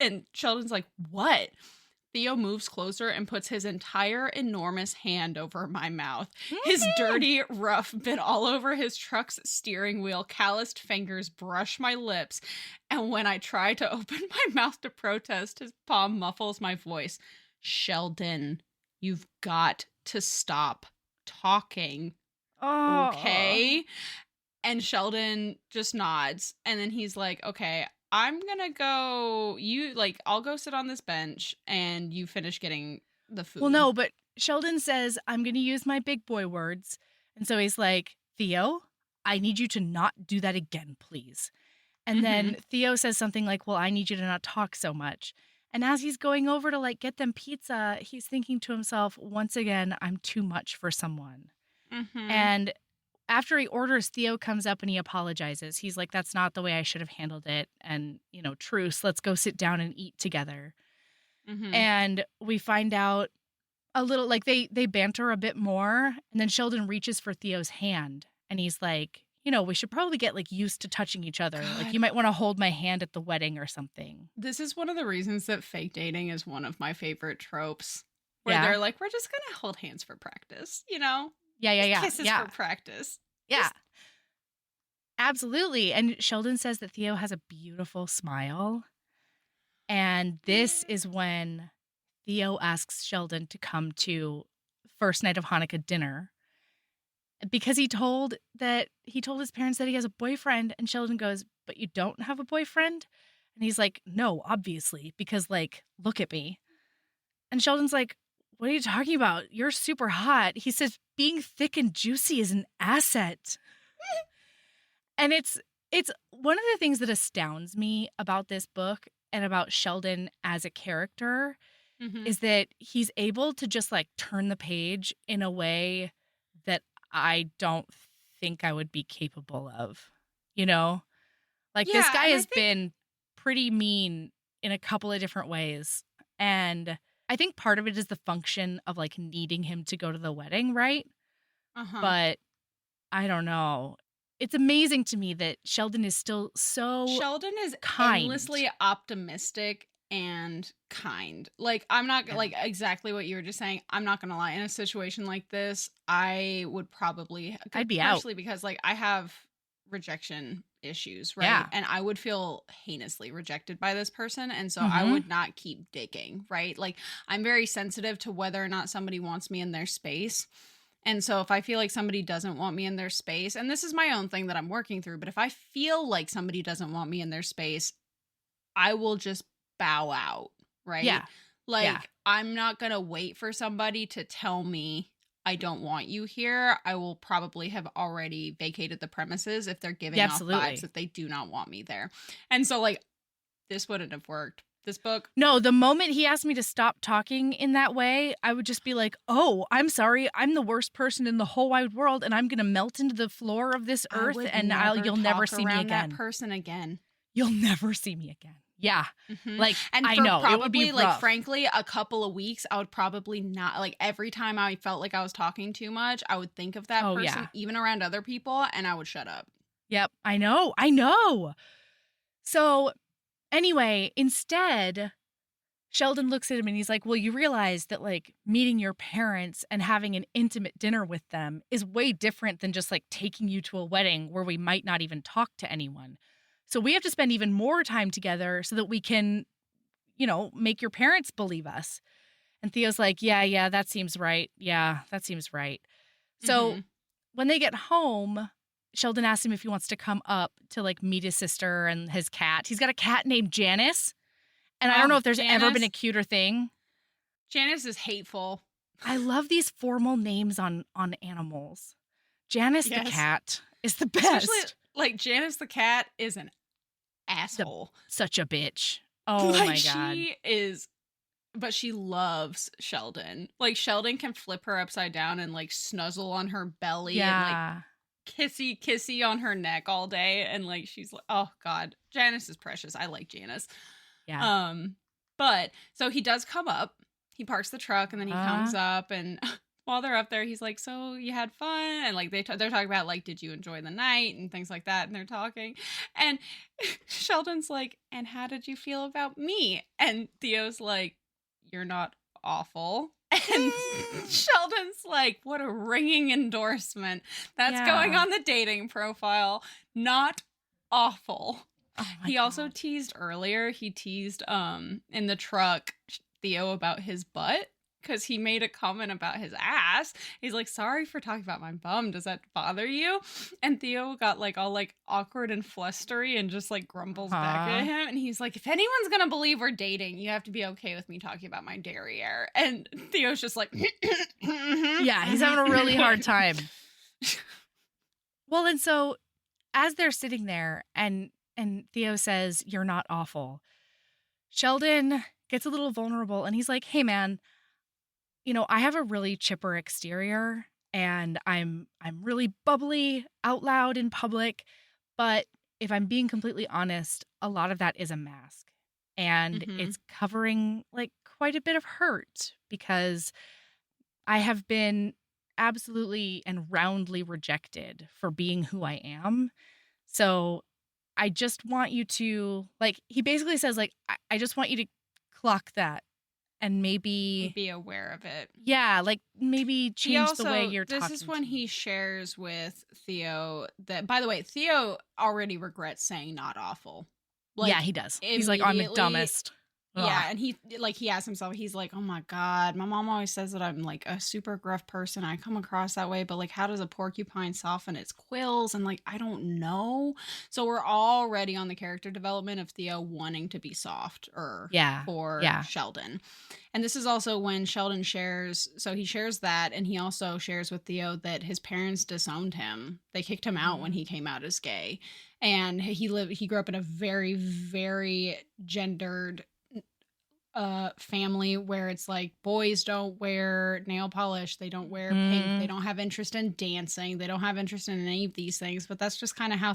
S3: And Sheldon's like, what? Theo moves closer and puts his entire enormous hand over my mouth. His dirty, rough bit all over his truck's steering wheel. Calloused fingers brush my lips. And when I try to open my mouth to protest, his palm muffles my voice. Sheldon, you've got to stop talking. Okay? And Sheldon just nods. And then he's like, okay, I'm gonna go, I'll go sit on this bench and you finish getting the food.
S1: Well, no, but Sheldon says, I'm going to use my big boy words. And so he's like, Theo, I need you to not do that again, please. And then Theo says something like, well, I need you to not talk so much. And as he's going over to, like, get them pizza, he's thinking to himself, once again, I'm too much for someone. And after he orders, Theo comes up and he apologizes. He's like, that's not the way I should have handled it. And, truce, let's go sit down and eat together. And we find out a little, like, they banter a bit more. And then Sheldon reaches for Theo's hand. And he's like, we should probably get, like, used to touching each other.
S3: God.
S1: Like, you might want to hold my hand at the wedding or something.
S3: This is one of the reasons that fake dating is one of my favorite tropes. Where they're like, we're just going to hold hands for practice,
S1: Yeah.
S3: Kisses for practice.
S1: Yeah. Absolutely. And Sheldon says that Theo has a beautiful smile. And this is when Theo asks Sheldon to come to first night of Hanukkah dinner. Because he told his parents that he has a boyfriend. And Sheldon goes, but you don't have a boyfriend? And he's like, no, obviously, because, like, look at me. And Sheldon's like, what are you talking about? You're super hot. He says, being thick and juicy is an asset. And it's one of the things that astounds me about this book and about Sheldon as a character is that he's able to just, like, turn the page in a way that I don't think I would be capable of, Like, this guy has been pretty mean in a couple of different ways. And I think part of it is the function of, like, needing him to go to the wedding, right? But I don't know. It's amazing to me that Sheldon is still so
S3: Sheldon is
S1: kind.
S3: Endlessly optimistic and kind. Like, I'm not, like, exactly what you were just saying. I'm not going to lie. In a situation like this, I would probably...
S1: I'd be out.
S3: Partially because, like, I have rejection issues, right?
S1: Yeah.
S3: And I would feel heinously rejected by this person. And so I would not keep digging, right? Like, I'm very sensitive to whether or not somebody wants me in their space. And so if I feel like somebody doesn't want me in their space, and this is my own thing that I'm working through, but if I feel like somebody doesn't want me in their space, I will just bow out, right?
S1: Yeah.
S3: Like, I'm not going to wait for somebody to tell me I don't want you here. I will probably have already vacated the premises if they're giving off vibes that they do not want me there. And so, like, this wouldn't have worked. This book.
S1: No, the moment he asked me to stop talking in that way, I would just be like, oh, I'm sorry. I'm the worst person in the whole wide world, and I'm going to melt into the floor of this earth, and you'll never see me again.
S3: That person again.
S1: You'll never see me again. Yeah.
S3: Like, and
S1: I know
S3: probably,
S1: it would be rough.
S3: Like, frankly, a couple of weeks, I would probably not, like, every time I felt like I was talking too much, I would think of that person, even around other people, and I would shut up.
S1: Yep. I know. So Anyway, instead, Sheldon looks at him and he's like, well, you realize that like meeting your parents and having an intimate dinner with them is way different than just like taking you to a wedding where we might not even talk to anyone. So we have to spend even more time together so that we can, make your parents believe us. And Theo's like, yeah, that seems right. Yeah, that seems right. So
S3: Mm-hmm.
S1: when they get home, Sheldon asks him if he wants to come up to like meet his sister and his cat. He's got a cat named Janice. And I don't know if there's ever been a cuter thing.
S3: Janice is hateful.
S1: I love these formal names on animals. Janice the cat is the best.
S3: Especially like Janice the cat is an asshole.
S1: Such a bitch. Oh
S3: like,
S1: my God.
S3: She is, but she loves Sheldon. Like Sheldon can flip her upside down and like snuzzle on her belly and like kissy on her neck all day. And like she's like, oh God, Janice is precious. I like Janice.
S1: Yeah.
S3: But so he does come up. He parks the truck and then he comes up, and while they're up there, he's like, "So you had fun?" And like they're talking about like, "Did you enjoy the night?" and things like that. And they're talking, and Sheldon's like, "And how did you feel about me?" And Theo's like, "You're not awful." And Sheldon's like, "What a ringing endorsement. That's going on the dating profile. Not awful."
S1: Oh
S3: he
S1: God.
S3: also teased earlier. He teased in the truck Theo about his butt because he made a comment about his ass. He's like, "Sorry for talking about my bum. Does that bother you?" And Theo got like all like awkward and flustery and just like grumbles back at him. And he's like, "If anyone's gonna believe we're dating, you have to be okay with me talking about my derriere." And Theo's just like,
S1: yeah, he's having a really hard time. Well, and so as they're sitting there and Theo says, "You're not awful," Sheldon gets a little vulnerable and he's like, "Hey man, I have a really chipper exterior and I'm really bubbly out loud in public, but if I'm being completely honest, a lot of that is a mask. And it's covering like quite a bit of hurt because I have been absolutely and roundly rejected for being who I am. So I just want you to," like, he basically says, like, I just want you to clock that and maybe
S3: be aware of it.
S1: Yeah, like maybe change the way you're talking.
S3: This is when he shares with Theo that, by the way, Theo already regrets saying not awful.
S1: Like, yeah, he does. He's like, "I'm the dumbest."
S3: Yeah, and he asks himself, he's like, "Oh my God, my mom always says that I'm like a super gruff person. I come across that way, but like, how does a porcupine soften its quills? And like, I don't know." So we're already on the character development of Theo wanting to be soft for Sheldon. And this is also when Sheldon shares, so he shares that, and he also shares with Theo that his parents disowned him. They kicked him out when he came out as gay. And he grew up in a very, very gendered family where it's like boys don't wear nail polish, they don't wear pink, they don't have interest in dancing, they don't have interest in any of these things, but that's just kind of how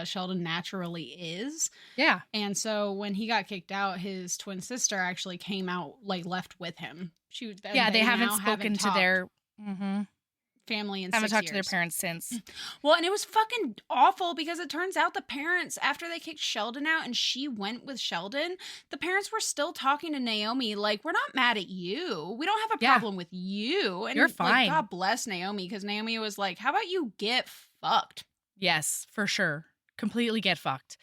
S3: Sheldon naturally is.
S1: Yeah.
S3: And so when he got kicked out, his twin sister actually came out, like left with him. They haven't spoken to
S1: their
S3: family in 6 years.
S1: Haven't talked to their parents since.
S3: Well, and it was fucking awful because it turns out the parents, after they kicked Sheldon out and she went with Sheldon, the parents were still talking to Naomi like, "We're not mad at you. We don't have a problem with you. And
S1: you're fine."
S3: Like, God bless Naomi, because Naomi was like, "How about you get fucked?"
S1: Yes, for sure. Completely get fucked.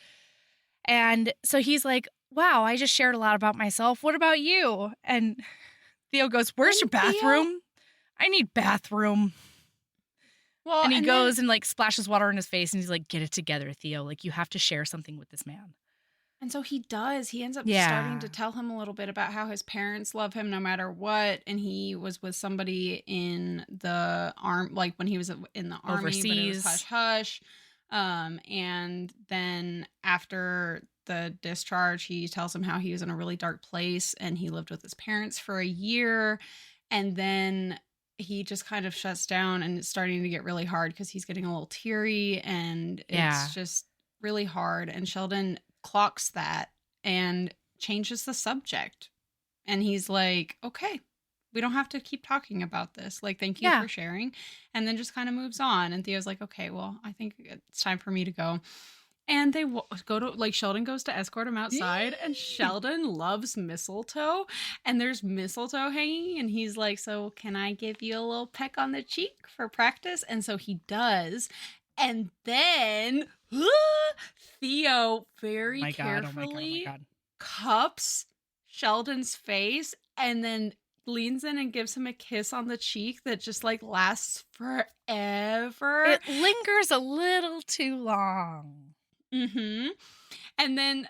S1: And so he's like, "Wow, I just shared a lot about myself. What about you?" And Theo goes, "Where's your bathroom? I need bathroom." Well, and he goes and like splashes water in his face and he's like, "Get it together, Theo. Like, you have to share something with this man."
S3: And so he does. He ends up starting to tell him a little bit about how his parents love him no matter what. And he was with somebody in the like when he was in the army,
S1: overseas,
S3: but it was hush hush. And then after the discharge, he tells him how he was in a really dark place and he lived with his parents for a year. And then he just kind of shuts down and it's starting to get really hard because he's getting a little teary and it's just really hard. And Sheldon clocks that and changes the subject. And he's like, "Okay, we don't have to keep talking about this. Like, thank you for sharing." And then just kind of moves on. And Theo's like, "Okay, well, I think it's time for me to go." And they go to, like, Sheldon goes to escort him outside, and Sheldon loves mistletoe, and there's mistletoe hanging, and he's like, so can I give you a little peck on the cheek for practice? And so he does. And then Theo very carefully cups Sheldon's face and then leans in and gives him a kiss on the cheek that just like lasts forever.
S1: It lingers a little too long.
S3: Mm-hmm. And then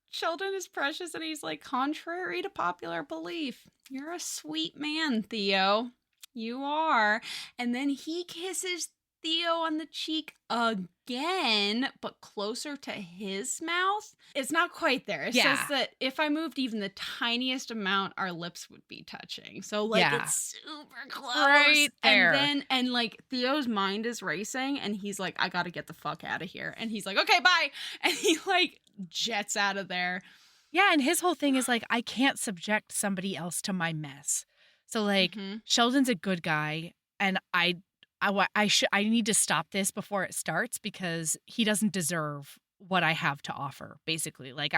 S3: Sheldon is precious and he's like, contrary to popular belief, you're a sweet man, Theo. You are. And then he kisses Theo on the cheek again, but closer to his mouth. It's not quite there. It says that if I moved even the tiniest amount, our lips would be touching. So like it's super close.
S1: Right there.
S3: And like Theo's mind is racing and he's like, I gotta get the fuck out of here. And he's like, okay, bye. And he like jets out of there.
S1: Yeah, and his whole thing is like, I can't subject somebody else to my mess. So like Sheldon's a good guy and I need to stop this before it starts because he doesn't deserve what I have to offer, basically. Like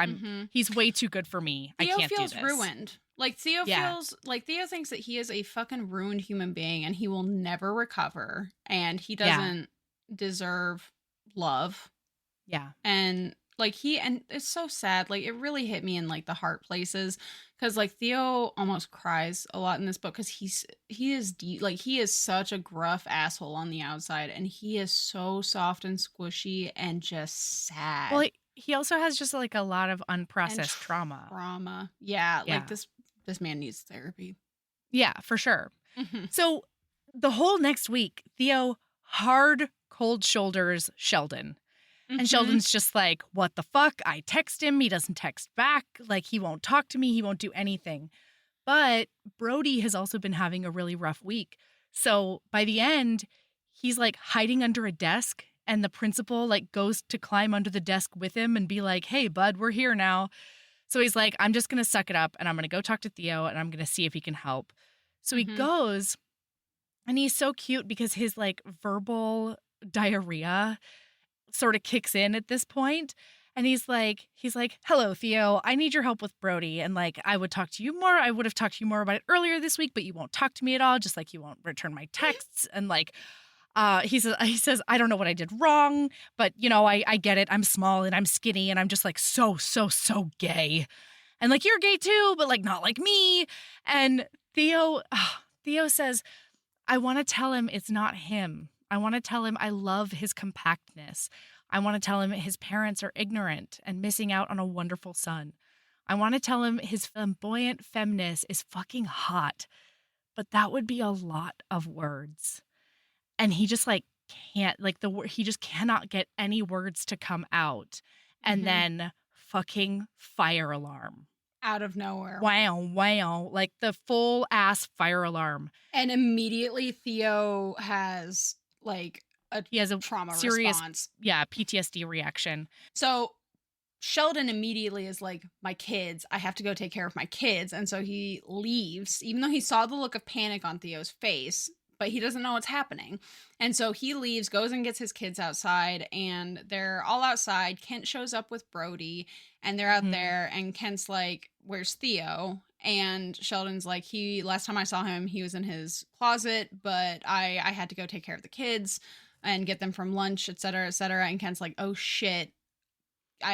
S1: he's way too good for me.
S3: Theo
S1: I can't do this.
S3: feels ruined. Like Theo feels like Theo thinks that he is a fucking ruined human being and he will never recover and he doesn't deserve love. Yeah. And like and it's so sad. Like it really hit me in like the heart places because like Theo almost cries a lot in this book because he is such a gruff asshole on the outside and he is so soft and squishy and just sad.
S1: Well, he also has just like a lot of unprocessed trauma.
S3: Yeah, like this man needs therapy.
S1: Yeah, for sure. So the whole next week, Theo hard cold shoulders Sheldon. And Sheldon's just like, what the fuck? I text him. He doesn't text back. Like, he won't talk to me. He won't do anything. But Brody has also been having a really rough week. So by the end, he's like hiding under a desk. And the principal like goes to climb under the desk with him and be like, hey, bud, we're here now. So he's like, I'm just going to suck it up. And I'm going to go talk to Theo. And I'm going to see if he can help. So he goes. And he's so cute because his like verbal diarrhea sort of kicks in at this point. And he's like, hello, Theo, I need your help with Brody. And like, I would talk to you more. I would have talked to you more about it earlier this week, but you won't talk to me at all. Just like you won't return my texts. And like, he says, I don't know what I did wrong, but you know, I get it. I'm small and I'm skinny and I'm just like, so gay. And like, you're gay too, but like, not like me. And Theo says, I want to tell him it's not him. I want to tell him I love his compactness. I want to tell him his parents are ignorant and missing out on a wonderful son. I want to tell him his flamboyant femness is fucking hot. But that would be a lot of words. And he just like can't, like he just cannot get any words to come out. And then fucking fire alarm.
S3: Out of nowhere.
S1: Wow. Like the full ass fire alarm.
S3: And immediately Theo has like
S1: he has a
S3: trauma
S1: serious
S3: response.
S1: Yeah, PTSD reaction.
S3: So Sheldon immediately is like, my kids, I have to go take care of my kids. And so he leaves, even though he saw the look of panic on Theo's face, but he doesn't know what's happening. And so he leaves, goes and gets his kids outside, and they're all outside. Kent shows up with Brody, and they're out there, and Kent's like, where's Theo? And Sheldon's like, last time I saw him, he was in his closet, but I had to go take care of the kids and get them from lunch, et cetera, et cetera. And Kent's like, oh shit.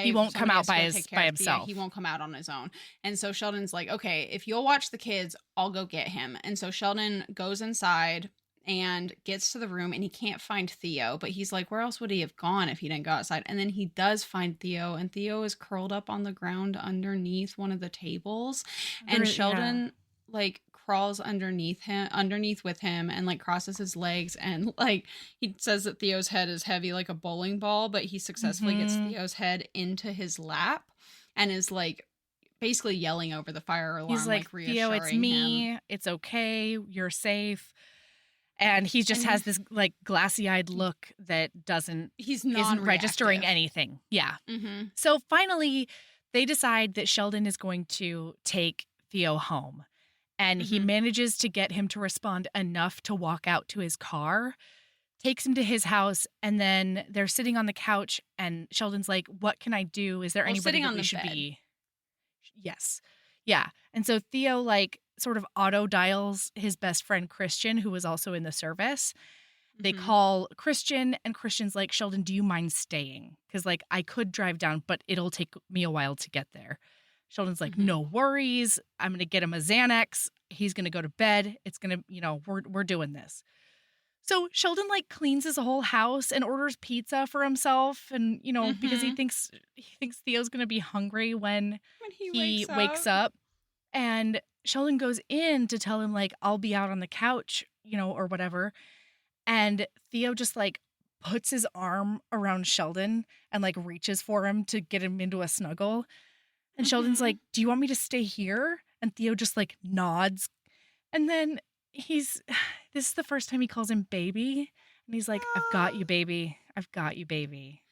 S1: He won't come out by himself.
S3: He won't come out on his own. And so Sheldon's like, okay, if you'll watch the kids, I'll go get him. And so Sheldon goes inside and gets to the room, and he can't find Theo, but he's like, where else would he have gone if he didn't go outside? And then he does find Theo, and Theo is curled up on the ground underneath one of the tables. And Sheldon like crawls underneath with him and like crosses his legs, and like he says that Theo's head is heavy like a bowling ball, but he successfully gets Theo's head into his lap and is like basically yelling over the fire alarm.
S1: He's like, Theo, it's me.
S3: Him.
S1: It's okay. You're safe. And he just has this like glassy-eyed look that isn't registering anything. Yeah. So finally, they decide that Sheldon is going to take Theo home. And he manages to get him to respond enough to walk out to his car, takes him to his house, and then they're sitting on the couch, and Sheldon's like, what can I do? Is there
S3: Well,
S1: anybody
S3: sitting
S1: that
S3: on
S1: we
S3: the
S1: should
S3: bed.
S1: be? Yes. Yeah. And so Theo, like, sort of auto dials his best friend Christian, who was also in the service. They
S3: Mhm.
S1: call Christian, and Christian's like, Sheldon, do you mind staying? Because, like, I could drive down, but it'll take me a while to get there. Sheldon's like,
S3: Mhm.
S1: no worries. I'm going to get him a Xanax. He's going to go to bed. It's going to, we're doing this. So Sheldon, like, cleans his whole house and orders pizza for himself. And, because he
S3: Mhm.
S1: thinks Theo's going to be hungry when
S3: When he
S1: he wakes
S3: up.
S1: up. And Sheldon goes in to tell him, like, I'll be out on the couch, or whatever. And Theo just, like, puts his arm around Sheldon and, like, reaches for him to get him into a snuggle. And Sheldon's
S3: Mhm.
S1: like, do you want me to stay here? And Theo just, like, nods. And then this is the first time he calls him baby. And he's like, I've got you, baby. I've got you, baby.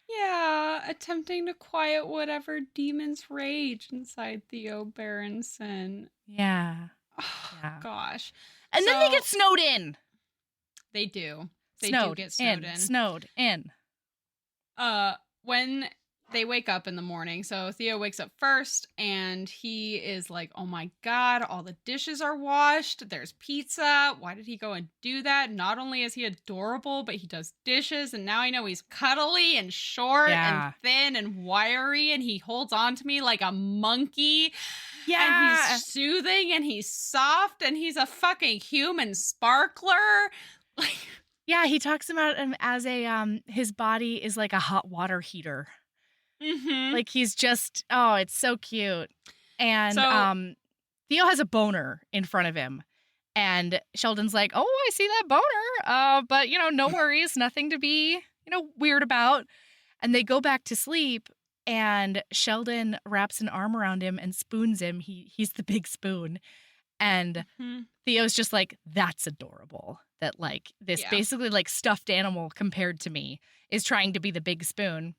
S3: Yeah, attempting to quiet whatever demons rage inside Theo Berenson.
S1: Yeah.
S3: Oh,
S1: Yeah.
S3: gosh.
S1: And then they get snowed in.
S3: They do. They
S1: Snowed
S3: do get snowed in.
S1: Snowed in.
S3: When they wake up in the morning, so Theo wakes up first and he is like, oh my God, all the dishes are washed. There's pizza. Why did he go and do that? Not only is he adorable, but he does dishes. And now I know he's cuddly and short and thin and wiry. And he holds on to me like a monkey.
S1: Yeah.
S3: And he's soothing and he's soft and he's a fucking human sparkler.
S1: Yeah, he talks about him as his body is like a hot water heater.
S3: Mm-hmm.
S1: Like he's just, oh, it's so cute. And Theo has a boner in front of him. And Sheldon's like, oh, I see that boner. But, no worries. Nothing to be, weird about. And they go back to sleep. And Sheldon wraps an arm around him and spoons him. He's the big spoon. And Theo's just like, that's adorable. That, like, this basically, like, stuffed animal compared to me is trying to be the big spoon.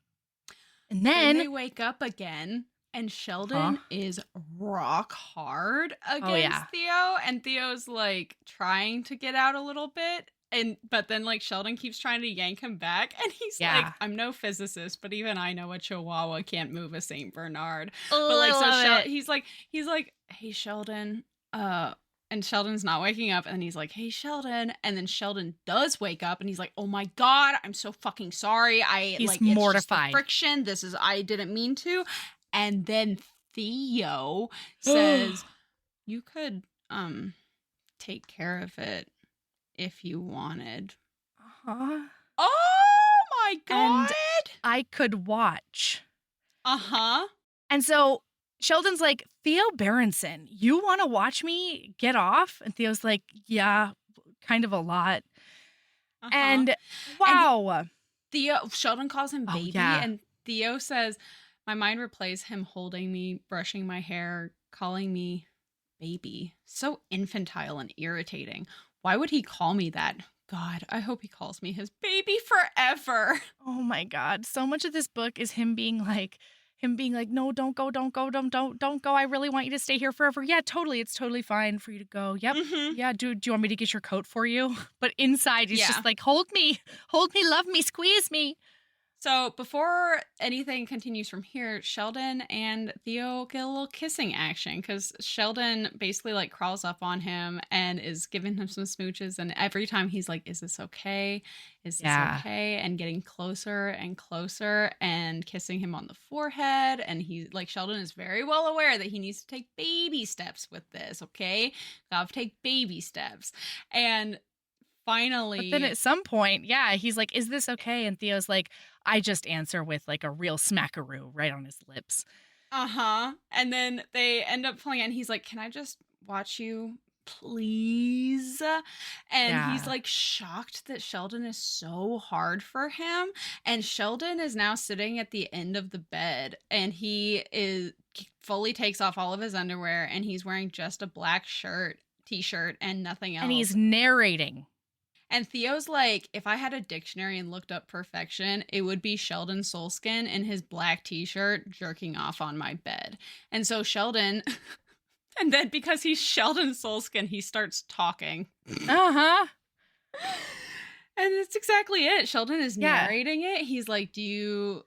S1: And then
S3: they wake up again, and Sheldon is rock hard against Theo. And Theo's, like, trying to get out a little bit. But then, like, Sheldon keeps trying to yank him back. And he's like, I'm no physicist, but even I know a Chihuahua can't move a St. Bernard. But, like, so he's like, hey, Sheldon, and Sheldon's not waking up, and he's like, hey, Sheldon. And then Sheldon does wake up, and he's like, oh my God, I'm so fucking sorry.
S1: He's mortified.
S3: It's just the friction. I didn't mean to. And then Theo says, you could take care of it if you wanted.
S1: Oh
S3: my God.
S1: And I could watch.
S3: And
S1: so Sheldon's like, Theo Berenson, you want to watch me get off? And Theo's like, yeah, kind of a lot. And wow.
S3: Sheldon calls him baby. And Theo says, my mind replays him holding me, brushing my hair, calling me baby. So infantile and irritating. Why would he call me that? God, I hope he calls me his baby forever.
S1: Oh my God. So much of this book is him being like, no, don't go. I really want you to stay here forever. Yeah, totally. It's totally fine for you to go. Yep. Mm-hmm. Yeah. Do you want me to get your coat for you? But inside, he's just like, hold me, love me, squeeze me.
S3: So before anything continues from here, Sheldon and Theo get a little kissing action because Sheldon basically like crawls up on him and is giving him some smooches. And every time he's like, is this okay? Is this okay? And getting closer and closer and kissing him on the forehead. And Sheldon is very well aware that he needs to take baby steps with this. Okay. Gotta take baby steps. And finally.
S1: But then at some point, he's like, is this okay? And Theo's like, I just answer with like a real smackaroo right on his lips.
S3: And then they end up playing and he's like, can I just watch you, please? And he's like shocked that Sheldon is so hard for him. And Sheldon is now sitting at the end of the bed and he fully takes off all of his underwear and he's wearing just a black t-shirt and nothing else.
S1: And he's narrating.
S3: And Theo's like, if I had a dictionary and looked up perfection, it would be Sheldon Solskin in his black t-shirt jerking off on my bed. And so Sheldon, and then because he's Sheldon Solskin, he starts talking. And it's exactly it. Sheldon is
S1: Yeah.
S3: narrating it. He's like, do you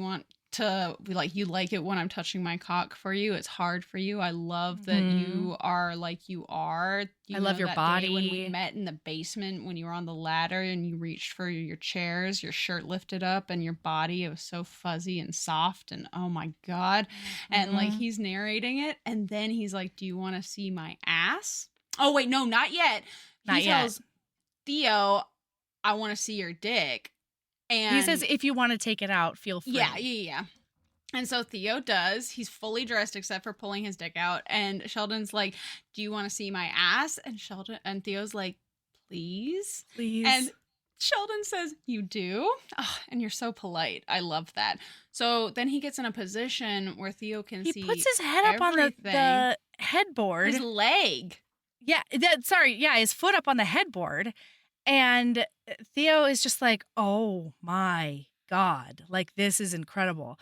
S3: want to be like, you like it when I'm touching my cock for you? It's hard for you. I love that
S1: Mhm.
S3: you are like you are.
S1: I
S3: You
S1: love
S3: know
S1: your
S3: that day when we
S1: body.
S3: met in the basement when you were on the ladder and you reached for your chairs, your shirt lifted up and your body, it was so fuzzy and soft and oh my God. And like
S1: Mhm.
S3: he's narrating it and then he's like, do you want to see my ass? Oh wait, no, not yet. He
S1: Not yet.
S3: tells Theo, I want to see your dick.
S1: He says,
S3: And
S1: if you want to take it out, feel
S3: yeah,
S1: free.
S3: yeah. And so Theo does. He's fully dressed except for pulling his dick out. And Sheldon's like, do you want to see my ass? And Theo's like, please.
S1: Please.
S3: And Sheldon says, you do? Oh, and you're so polite. I love that. So then he gets in a position where Theo can
S1: He
S3: see
S1: puts his head up on
S3: everything.
S1: the headboard.
S3: His leg.
S1: Yeah, his foot up on the headboard. And Theo is just like, oh my God, like this is incredible.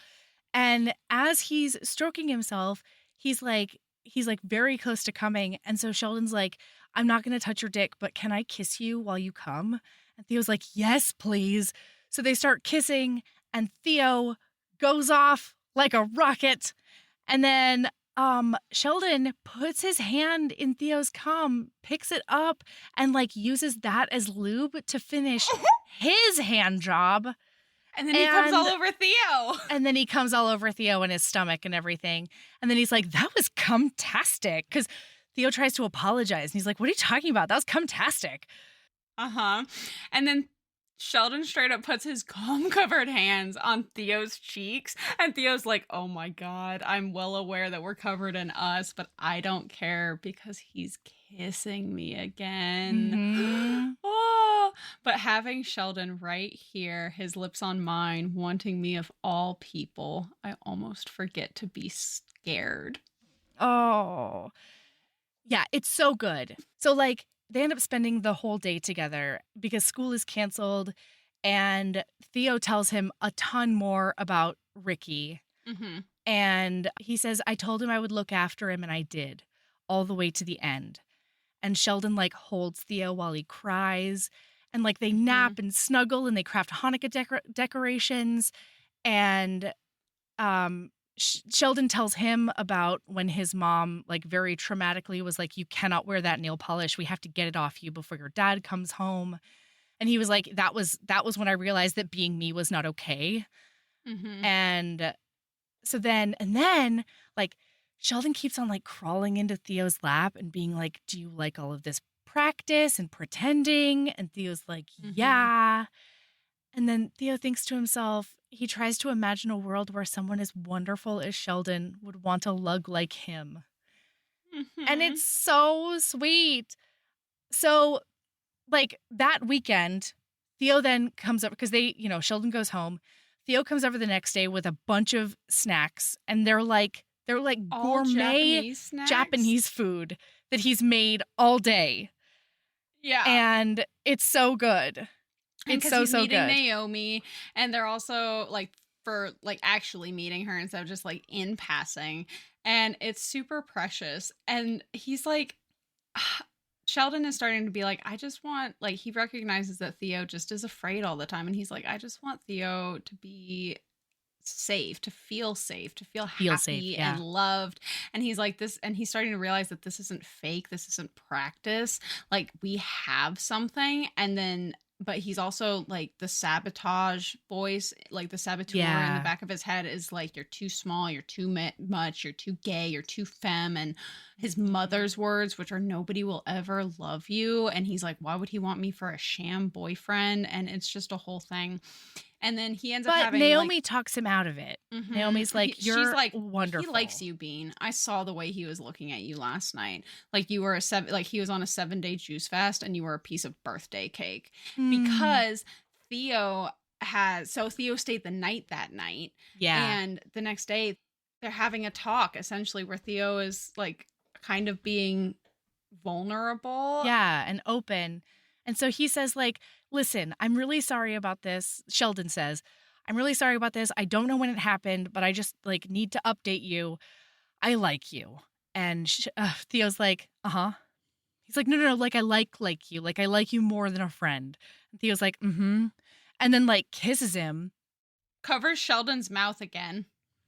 S1: And as he's stroking himself, he's like very close to coming. And so Sheldon's like, I'm not going to touch your dick, but can I kiss you while you come? And Theo's like, yes, please. So they start kissing and Theo goes off like a rocket. And then Sheldon puts his hand in Theo's cum, picks it up, and like uses that as lube to finish his hand job.
S3: And then he comes all
S1: And-
S3: over Theo.
S1: And then he comes all over Theo and his stomach and everything. And then he's like, that was cum-tastic. Because Theo tries to apologize. And he's like, what are you talking about? That was cum-tastic.
S3: Uh-huh. And then Sheldon straight up puts his cum-covered hands on Theo's cheeks. And Theo's like, oh my God, I'm well aware that we're covered in us, but I don't care because he's kissing me again.
S1: Mhm.
S3: Oh, but having Sheldon right here, his lips on mine, wanting me of all people, I almost forget to be scared.
S1: Oh. Yeah, it's so good. So, like, they end up spending the whole day together because school is canceled. And Theo tells him a ton more about Ricky.
S3: Mm-hmm.
S1: And he says, I told him I would look after him, and I did, all the way to the end. And Sheldon, like, holds Theo while he cries. And, like, they nap and snuggle, and they craft Hanukkah decorations. And Sheldon tells him about when his mom, like, very traumatically was like, you cannot wear that nail polish. We have to get it off you before your dad comes home. And he was like, that was when I realized that being me was not okay.
S3: Mm-hmm.
S1: And so then, like, Sheldon keeps on, like, crawling into Theo's lap and being like, do you like all of this practice and pretending? And Theo's like, yeah. And then Theo thinks to himself, he tries to imagine a world where someone as wonderful as Sheldon would want a lug like him.
S3: Mm-hmm.
S1: And it's so sweet. So, like, that weekend, Theo then comes up because Sheldon goes home. Theo comes over the next day with a bunch of snacks, and they're like
S3: all
S1: gourmet Japanese food that he's made all day.
S3: Yeah.
S1: And it's so good. It's so
S3: he's meeting
S1: good.
S3: Naomi, and they're also like for like actually meeting her instead of just like in passing, and it's super precious. And he's like, Sheldon is starting to be like, I just want, like, he recognizes that Theo just is afraid all the time, and he's like, I just want Theo to be safe, to feel happy
S1: safe, yeah.
S3: and loved. And he's like this, and he's starting to realize that this isn't fake, this isn't practice, like we have something. And then but he's also like the sabotage voice, like the saboteur in the back of his head is like, you're too small, you're too much, you're too gay, you're too femme. And his mother's words, which are nobody will ever love you. And he's like, why would he want me for a sham boyfriend? And it's just a whole thing. And then he ends up having,
S1: Naomi talks him out of it. Mm-hmm. Naomi's like, she's like, wonderful.
S3: He likes you, Bean. I saw the way he was looking at you last night. Like you were he was on a 7-day juice fast and you were a piece of birthday cake. Because Theo stayed the night that night.
S1: Yeah.
S3: And the next day they're having a talk essentially where Theo is like kind of being vulnerable.
S1: Yeah, and open. And so he says, like, listen, I'm really sorry about this. Sheldon says, I'm really sorry about this. I don't know when it happened, but I just, like, need to update you. I like you. And Theo's like, uh-huh. He's like, no, like I like you. Like I like you more than a friend. And Theo's like, mm-hmm. And then like kisses him.
S3: Covers Sheldon's mouth again.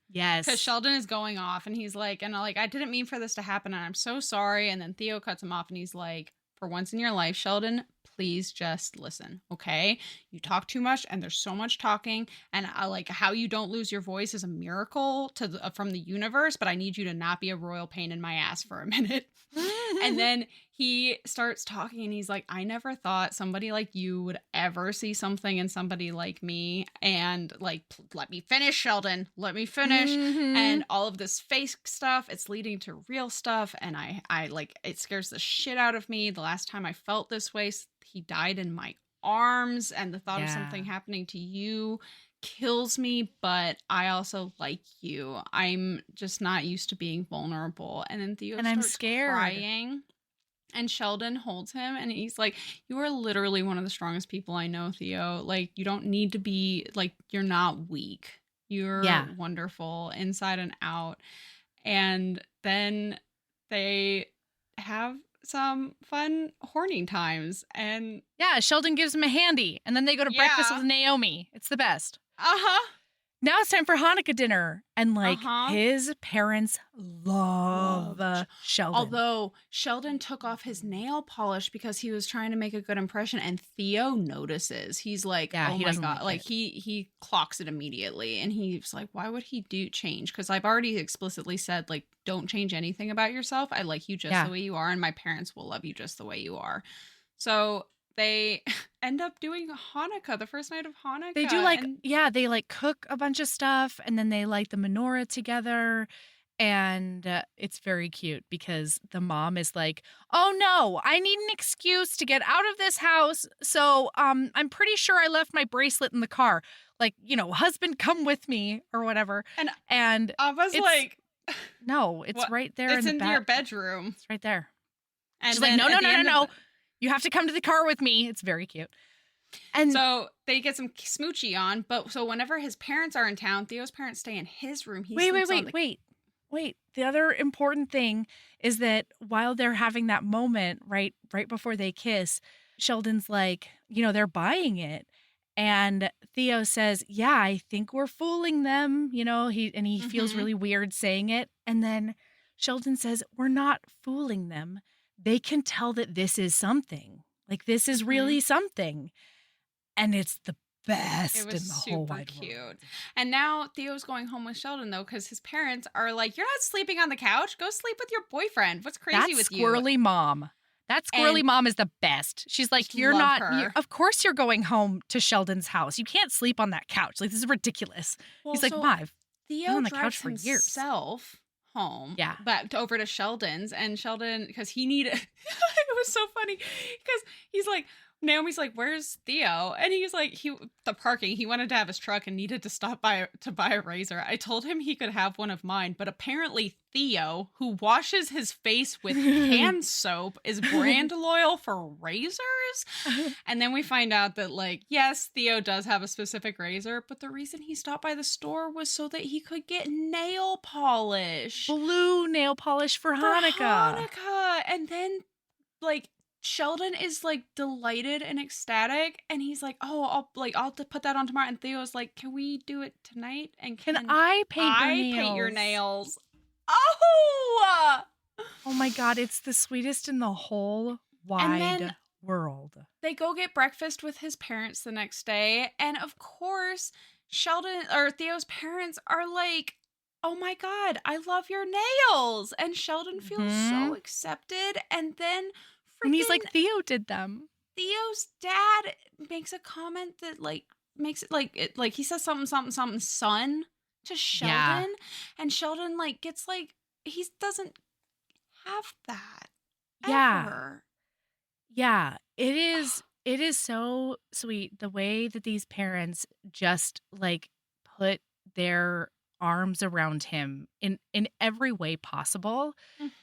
S1: Yes.
S3: Because Sheldon is going off and he's like, and like, I didn't mean for this to happen and I'm so sorry. And then Theo cuts him off and he's like, for once in your life, Sheldon, please just listen, okay? You talk too much and there's so much talking, and I like how you don't lose your voice is a miracle from the universe, but I need you to not be a royal pain in my ass for a minute. And then he starts talking and he's like, I never thought somebody like you would ever see something in somebody like me. And like, let me finish, Sheldon. Let me finish.
S1: Mhm.
S3: And all of this fake stuff, it's leading to real stuff. And I like, it scares the shit out of me. The last time I felt this way, he died in my arms. And the thought of something happening to you kills me, but I also like you. I'm just not used to being vulnerable. And then Theo
S1: I'm
S3: starts
S1: scared.
S3: crying, and Sheldon holds him and he's like, you are literally one of the strongest people I know, Theo. Like, you don't need to be like, you're not weak. You're wonderful inside and out. And then they have some fun horny times, and
S1: Sheldon gives him a handy, and then they go to breakfast with Naomi. It's the best. Now it's time for Hanukkah dinner, and like his parents love Sheldon.
S3: Although Sheldon took off his nail polish because he was trying to make a good impression, and Theo notices. He's like, "Oh my god!" Like he clocks it immediately, and he's like, "Why would he change?" Because I've already explicitly said, like, don't change anything about yourself. I like you just the way you are, and my parents will love you just the way you are. So they end up doing Hanukkah, the first night of Hanukkah.
S1: They do they like cook a bunch of stuff, and then they light the menorah together. And it's very cute because the mom is like, oh no, I need an excuse to get out of this house. So I'm pretty sure I left my bracelet in the car. Like, husband, come with me or whatever. And
S3: I was like,
S1: no, it's right there.
S3: It's in your bedroom.
S1: It's right there.
S3: And
S1: she's like, no. You have to come to the car with me. It's very cute. And
S3: so they get some smoochie on. But so whenever his parents are in town, Theo's parents stay in his room.
S1: Wait. The other important thing is that while they're having that moment, right before they kiss, Sheldon's like, they're buying it. And Theo says, yeah, I think we're fooling them. He feels really weird saying it. And then Sheldon says, we're not fooling them. They can tell that this is something. Like, this is really something. And it's the best in the whole wide world.
S3: And now Theo's going home with Sheldon, though, because his parents are like, you're not sleeping on the couch. Go sleep with your boyfriend. What's crazy with you?
S1: Squirrely mom. That squirrely mom is the best. She's like, of course you're going home to Sheldon's house. You can't sleep on that couch. Like, this is ridiculous.
S3: Well,
S1: he's like, Mom,
S3: Theo
S1: been on the
S3: drives
S1: couch for years.
S3: Himself home, back over to Sheldon's, and Sheldon, because he needed, it was so funny, because he's like, Naomi's like, where's Theo? And he's like, the parking, he wanted to have his truck and needed to stop by to buy a razor. I told him he could have one of mine, but apparently Theo, who washes his face with hand soap, is brand loyal for razors. And then we find out that, like, yes, Theo does have a specific razor, but the reason he stopped by the store was so that he could get nail polish.
S1: Blue nail polish for Hanukkah.
S3: And then, like, Sheldon is like delighted and ecstatic, and he's like, "Oh, I'll put that on tomorrow." And Theo's like, "Can we do it tonight? And
S1: can I paint
S3: your nails?" Oh!
S1: Oh my god, it's the sweetest in the whole wide world.
S3: They go get breakfast with his parents the next day, and of course, Theo's parents are like, oh my god, I love your nails. And Sheldon feels so accepted, and then
S1: and he's like, Theo did them.
S3: Theo's dad makes a comment that makes it like he says something son to Sheldon, and Sheldon gets he doesn't have that. Ever.
S1: Yeah. It is so sweet the way that these parents just put their arms around him in every way possible,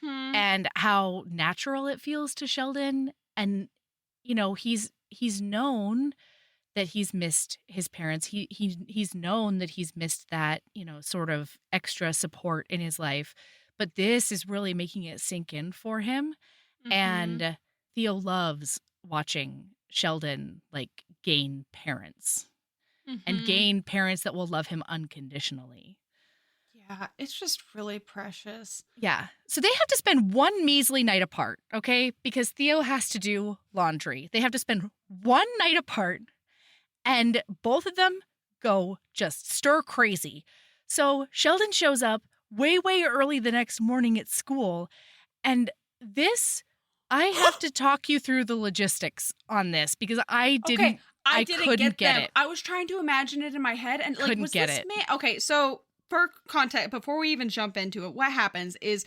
S1: and how natural it feels to Sheldon. And he's known that he's missed his parents. He's known that he's missed that sort of extra support in his life, but this is really making it sink in for him. And Theo loves watching Sheldon like gain parents and
S3: Mhm.
S1: gain parents that will love him unconditionally.
S3: Yeah, it's just really precious.
S1: Yeah. So they have to spend one measly night apart, okay? Because Theo has to do laundry. They have to spend one night apart, and both of them go just stir crazy. So Sheldon shows up way, way early the next morning at school. And this, I have to talk you through the logistics on this because
S3: Okay, I
S1: I
S3: didn't
S1: couldn't
S3: get
S1: get
S3: them.
S1: it.
S3: I was trying to imagine it in my head, and like,
S1: Couldn't
S3: was
S1: get
S3: this
S1: it.
S3: man? Okay, so for context, before we even jump into it, what happens is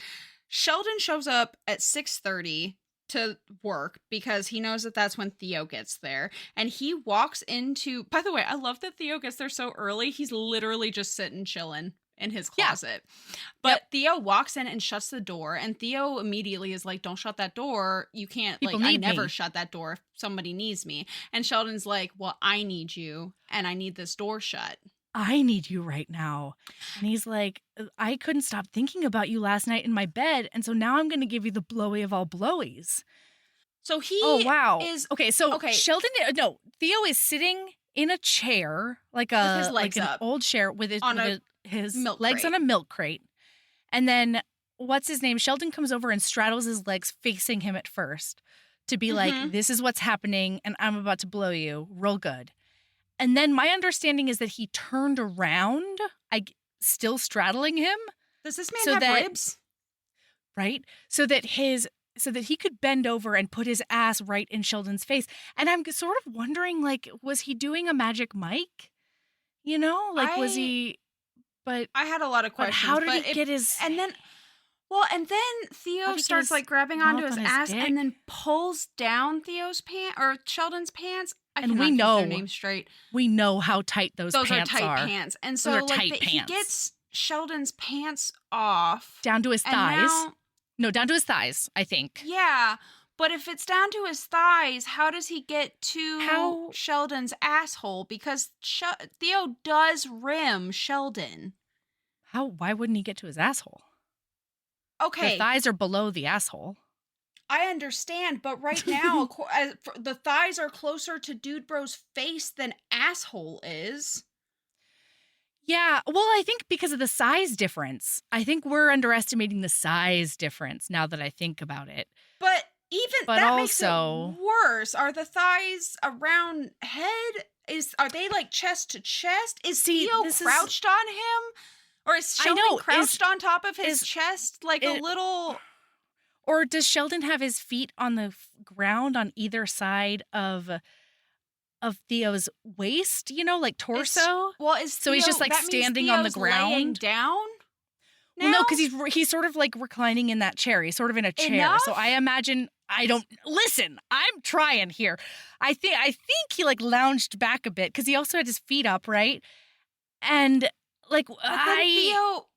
S3: Sheldon shows up at 6:30 to work because he knows that that's when Theo gets there, and he walks into. By the way, I love that Theo gets there so early. He's literally just sitting chilling in his
S1: Yeah.
S3: closet. But Theo walks in and shuts the door, and Theo immediately is like, "Don't shut that door. You can't,
S1: People
S3: like, I
S1: need
S3: never
S1: me."
S3: shut that door if somebody needs me." And Sheldon's like, "Well, I need you, and I need this door shut."
S1: I need you right now. And he's like, I couldn't stop thinking about you last night in my bed. And so now I'm going to give you the blowy of all blowies.
S3: So
S1: Oh,
S3: he
S1: wow.
S3: is
S1: Okay. So
S3: okay
S1: Sheldon, no, Theo is sitting in a chair, like
S3: with his legs
S1: an
S3: up
S1: old chair with
S3: on a
S1: his
S3: milk
S1: legs
S3: crate.
S1: on a milk crate. And then what's his name? Sheldon comes over and straddles his legs facing him at first to be like,
S3: Mhm.
S1: this is what's happening. And I'm about to blow you real good. And then my understanding is that he turned around, still straddling him,
S3: Does this man
S1: so
S3: have
S1: that
S3: ribs?
S1: right? So that he could bend over and put his ass right in Sheldon's face. And I'm sort of wondering, like, was he doing a magic mic? You know, like was
S3: I
S1: he? But
S3: I had a lot of questions,
S1: how did
S3: but
S1: he get his?
S3: and then well, and then
S1: How
S3: Theo
S1: did he get
S3: starts
S1: his
S3: like grabbing onto
S1: mouth
S3: his
S1: on his
S3: ass
S1: dick?
S3: and then pulls down Theo's pants or Sheldon's pants. I
S1: And
S3: cannot
S1: we
S3: keep their
S1: know
S3: names straight.
S1: we know how tight those
S3: Those are
S1: pants
S3: tight
S1: are.
S3: pants. And
S1: Those are
S3: so like
S1: tight
S3: he
S1: pants.
S3: gets Sheldon's pants off
S1: Down to his
S3: and
S1: thighs.
S3: now
S1: No, down to his thighs, I think.
S3: yeah, but if it's down to his thighs, how does he get to
S1: How-
S3: Sheldon's asshole? Because Theo does rim Sheldon.
S1: Why wouldn't he get to his asshole?
S3: Okay,
S1: The thighs are below the asshole.
S3: I understand, but right now, the thighs are closer to Dude Bro's face than asshole is.
S1: Yeah, well, I think because of the size difference. I think we're underestimating the size difference now that I think about it.
S3: But even
S1: But
S3: that
S1: also-
S3: makes it worse. Are the thighs around head? Are they like chest to chest? Is
S1: See,
S3: Theo
S1: this is-
S3: crouched on him? Or is
S1: I
S3: Sheldon
S1: know,
S3: crouched on top of his
S1: is-
S3: chest like a
S1: it-
S3: little?
S1: Or does Sheldon have his feet on the ground on either side of Theo's waist, you know, like torso?
S3: Well, is
S1: So he's just,
S3: Theo-
S1: like,
S3: that means
S1: standing on the
S3: Theo's laying
S1: ground?
S3: down?
S1: Well, no,
S3: now?
S1: because he's sort of like reclining in that chair. He's sort of in a chair. So
S3: Enough?
S1: I imagine listen. I'm trying here. I think he like lounged back a bit because he also had his feet up, right? And like
S3: But then Theo,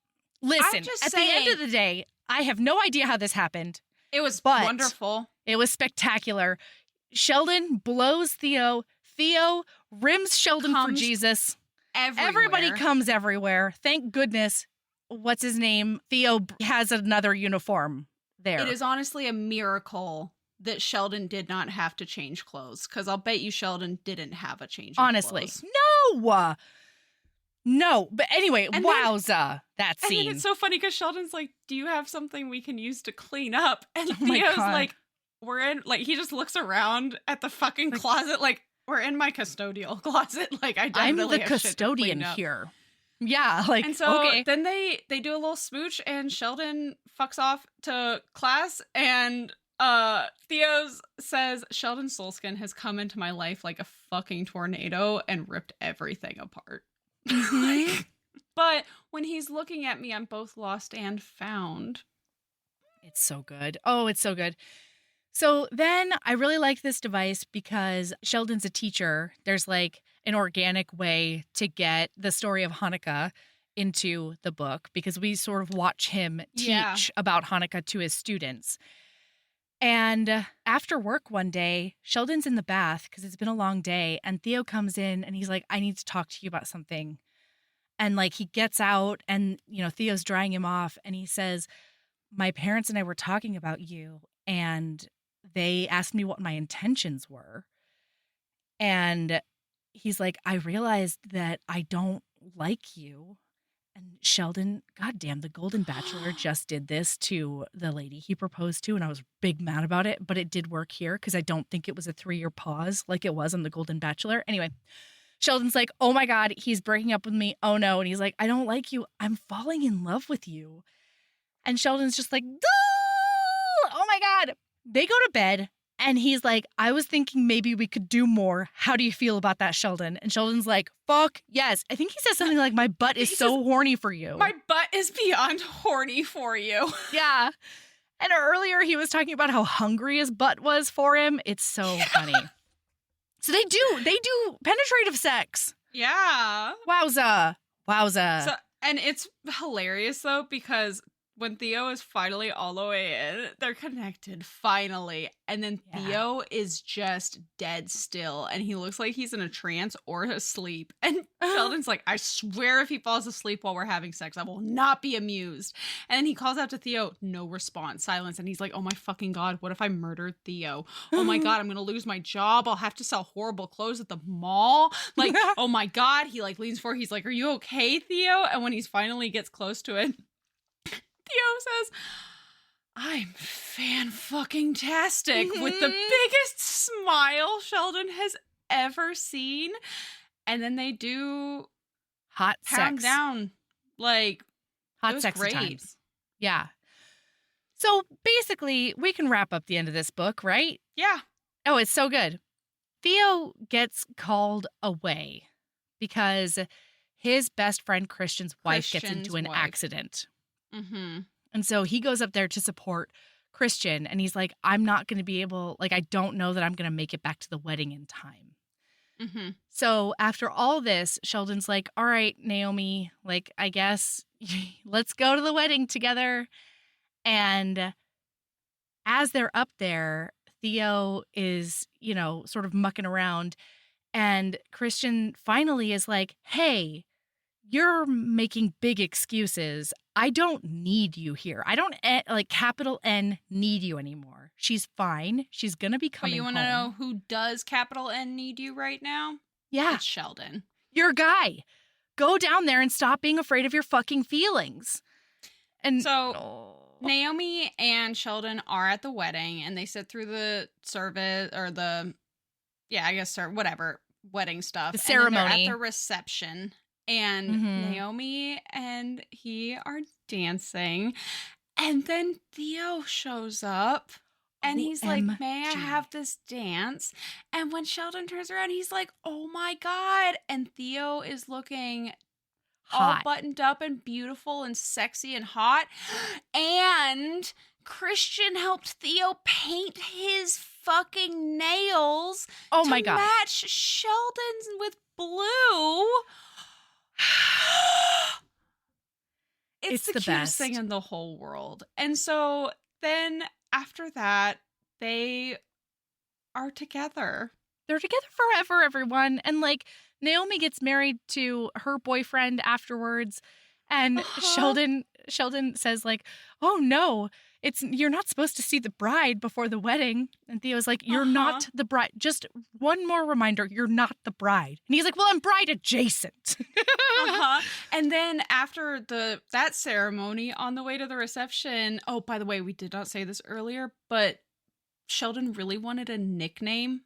S1: listen.
S3: just
S1: At the end
S3: saying-
S1: of the day, I have no idea how this happened.
S3: it was
S1: But-
S3: wonderful.
S1: It was spectacular. Sheldon blows Theo. Theo rims Sheldon for
S3: Comes
S1: Jesus.
S3: Everywhere.
S1: Everybody comes everywhere. Thank goodness. What's his name? Theo has another uniform there.
S3: It is honestly a miracle that Sheldon did not have to change clothes, because I'll bet you Sheldon didn't have a change of
S1: Honestly.
S3: clothes.
S1: No. But anyway,
S3: And then-
S1: wowza. That
S3: And then
S1: scene.
S3: it's so funny because Sheldon's like, "Do you have something we can use to clean up?" And
S1: Oh my
S3: Theo's
S1: God.
S3: like, "We're in," like, he just looks around at the fucking
S1: Like-
S3: closet like, "We're in my custodial closet." Like, I
S1: I'm
S3: definitely
S1: the
S3: have shit to
S1: custodian
S3: clean up.
S1: here. Yeah, like,
S3: And so
S1: okay.
S3: then they do a little smooch and Sheldon fucks off to class, and Theo's says, "Sheldon Solskin has come into my life like a fucking tornado and ripped everything apart."
S1: Mhm.
S3: But when he's looking at me, I'm both lost and found.
S1: It's so good. Oh, it's so good. So then I really like this device because Sheldon's a teacher. There's like an organic way to get the story of Hanukkah into the book because we sort of watch him teach
S3: Yeah.
S1: about Hanukkah to his students. And after work one day, Sheldon's in the bath because it's been a long day. And Theo comes in and he's like, I need to talk to you about something. And like he gets out and, you know, Theo's drying him off and he says, my parents and I were talking about you and they asked me what my intentions were. And he's like, I realized that I don't like you. And Sheldon, goddamn, the Golden Bachelor just did this to the lady he proposed to, and I was big mad about it, but it did work here because I don't think it was a 3-year pause like it was on the Golden Bachelor. Anyway, Sheldon's like, oh my God, he's breaking up with me. Oh no. And he's like, I don't like you. I'm falling in love with you. And Sheldon's just like, oh my God. They go to bed. And he's like, I was thinking maybe we could do more. How do you feel about that, Sheldon? And Sheldon's like, fuck yes. I think he says something like, my butt is so horny for you.
S3: My butt is beyond horny for you.
S1: Yeah. And earlier he was talking about how hungry his butt was for him. It's so funny. So they do penetrative sex.
S3: Yeah.
S1: Wowza.
S3: So, and it's hilarious though, because when Theo is finally all the way in, they're connected finally. And then Theo is just dead still. And he looks like he's in a trance or asleep. And Sheldon's like, I swear if he falls asleep while we're having sex, I will not be amused. And then he calls out to Theo, no response, silence. And he's like, oh my fucking God, what if I murdered Theo? Oh my God, I'm going to lose my job. I'll have to sell horrible clothes at the mall. Like, oh my God. He like leans forward. He's like, are you okay, Theo? And when he finally gets close to it, Theo says, I'm fan-fucking-tastic with the biggest smile Sheldon has ever seen. And then they do
S1: hot
S3: pound
S1: sex
S3: down. Like,
S1: hot sex
S3: great.
S1: times. Yeah. So basically, we can wrap up the end of this book, right?
S3: Yeah.
S1: Oh, it's so good. Theo gets called away because his best friend Christian's wife gets into an accident.
S3: Mm-hmm.
S1: And so he goes up there to support Christian. And he's like, I'm not going to be able, like, I don't know that I'm going to make it back to the wedding in time.
S3: Mm-hmm.
S1: So after all this, Sheldon's like, all right, Naomi, like, I guess let's go to the wedding together. And as they're up there, Theo is, you know, sort of mucking around. And Christian finally is like, hey, you're making big excuses. I don't need you here. I don't, like, capital N, need you anymore. She's fine. She's going to be coming home.
S3: But you want to know who does capital N need you right now?
S1: Yeah.
S3: It's Sheldon.
S1: Your guy. Go down there and stop being afraid of your fucking feelings. And
S3: so Naomi and Sheldon are at the wedding, and they sit through the service or the, I guess, whatever, wedding stuff.
S1: The ceremony.
S3: And they're at the reception. And Naomi and he are dancing. And then Theo shows up. And he's like, may I have this dance? And when Sheldon turns around, he's like, oh my God. And Theo is looking
S1: hot,
S3: all buttoned up and beautiful and sexy and hot. And Christian helped Theo paint his fucking nails
S1: to
S3: match Sheldon's with blue. It's the cutest
S1: best
S3: thing in the whole world. And so then after that, they are together.
S1: They're together forever, everyone. And like Naomi gets married to her boyfriend afterwards. And Sheldon says like, oh no, you're not supposed to see the bride before the wedding. And Theo's like, you're not the bride. Just one more reminder, you're not the bride. And he's like, well, I'm bride adjacent.
S3: And then after that ceremony on the way to the reception, oh, by the way, we did not say this earlier, but Sheldon really wanted a nickname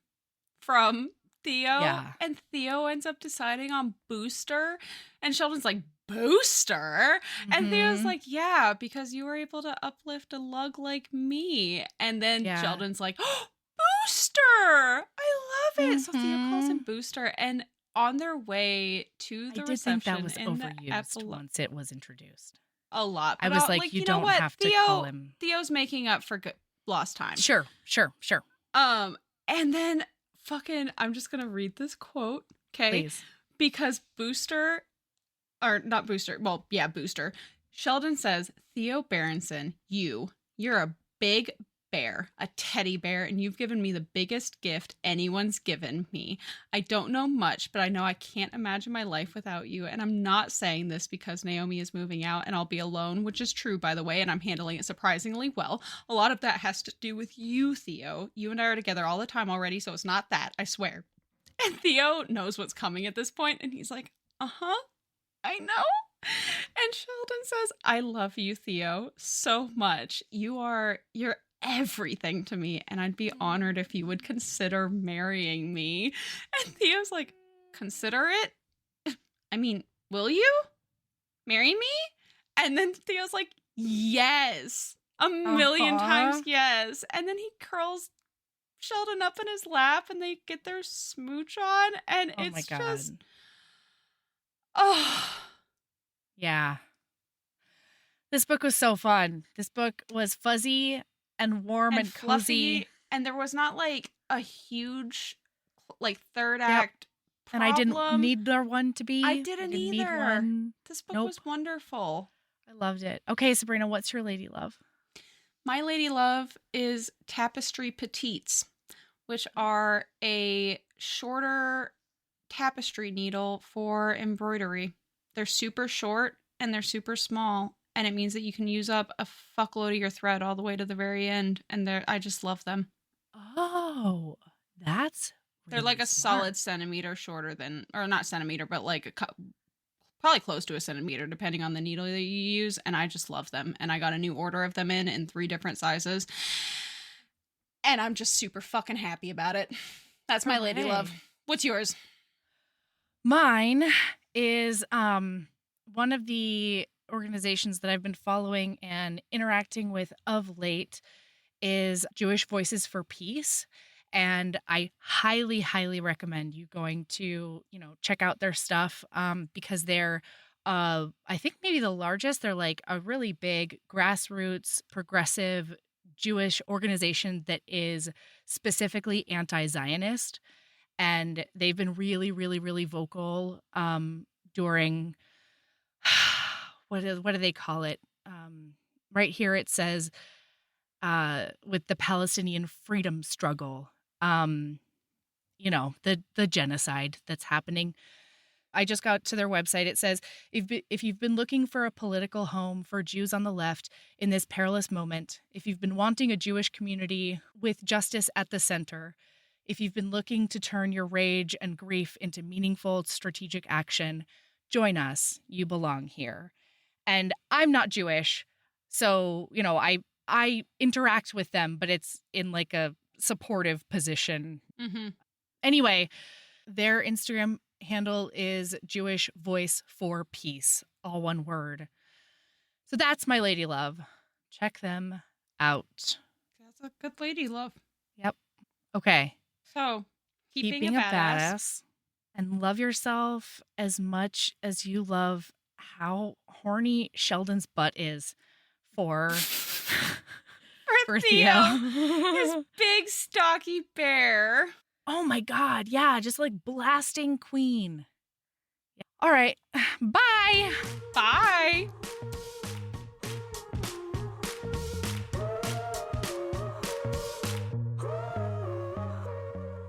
S3: from Theo.
S1: Yeah.
S3: And Theo ends up deciding on Booster. And Sheldon's like, Booster? And Theo's like, yeah, because you were able to uplift a lug like me. And then Sheldon's like, oh, Booster! I love it. So Theo calls him Booster. And on their way to the reception,
S1: I did think that was overused once it was introduced.
S3: A lot.
S1: I was like, you don't have to call him.
S3: Theo's making up for lost time.
S1: Sure.
S3: And then fucking, I'm just going to read this quote. Okay.
S1: Please.
S3: Because Booster, or not Booster, well, yeah, Booster. Sheldon says, Theo Berenson, you're a big bear, a teddy bear, and you've given me the biggest gift anyone's given me. I don't know much, but I know I can't imagine my life without you. And I'm not saying this because Naomi is moving out and I'll be alone, which is true, by the way, and I'm handling it surprisingly well. A lot of that has to do with you, Theo. You and I are together all the time already, so it's not that, I swear. And Theo knows what's coming at this point, and he's like, uh-huh, I know. And Sheldon says, I love you, Theo, so much. You're everything to me, and I'd be honored if you would consider marrying me. And Theo's like, consider it? I mean, will you marry me? And then Theo's like, yes, a million times yes. And then he curls Sheldon up in his lap and they get their smooch on, and
S1: Oh
S3: it's
S1: my God.
S3: just, oh.
S1: Yeah. This book was so fun. This book was fuzzy and warm and
S3: fluffy,
S1: cozy.
S3: and there was not like a huge like third act
S1: And
S3: problem.
S1: I didn't need there one to be.
S3: I didn't
S1: need
S3: either.
S1: one.
S3: This book
S1: Nope.
S3: was wonderful.
S1: I loved it. Okay, Sabrina, what's your lady love?
S3: My lady love is tapestry petites, which are a shorter tapestry needle for embroidery. They're super short and they're super small, and it means that you can use up a fuckload of your thread all the way to the very end, and I just love them.
S1: Oh, that's
S3: They're
S1: really
S3: like a
S1: smart.
S3: solid centimeter shorter than, or not centimeter, but like probably close to a centimeter depending on the needle that you use, and I just love them. And I got a new order of them in 3 different sizes, and I'm just super fucking happy about it. That's my lady love. What's yours?
S1: Mine is one of the organizations that I've been following and interacting with of late is Jewish Voices for Peace. And I highly, highly recommend you going to, check out their stuff because they're, I think maybe the largest. They're like a really big grassroots progressive Jewish organization that is specifically anti-Zionist. And they've been really, really, really vocal during, what do they call it? Right here it says, with the Palestinian freedom struggle, the genocide that's happening. I just got to their website. It says, if you've been looking for a political home for Jews on the left in this perilous moment, if you've been wanting a Jewish community with justice at the center, if you've been looking to turn your rage and grief into meaningful strategic action, join us. You belong here. And I'm not Jewish, so, I interact with them, but it's in like a supportive position.
S3: Mm-hmm.
S1: Anyway, their Instagram handle is Jewish Voice for Peace, all one word. So that's my lady love. Check them out.
S3: That's a good lady love.
S1: Yep. Okay.
S3: So,
S1: Keeping a badass and love yourself as much as you love how horny Sheldon's butt is for
S3: for Theo. His big, stocky bear.
S1: Oh my God. Yeah. Just like blasting Queen. Yeah. All right. Bye.
S3: Bye.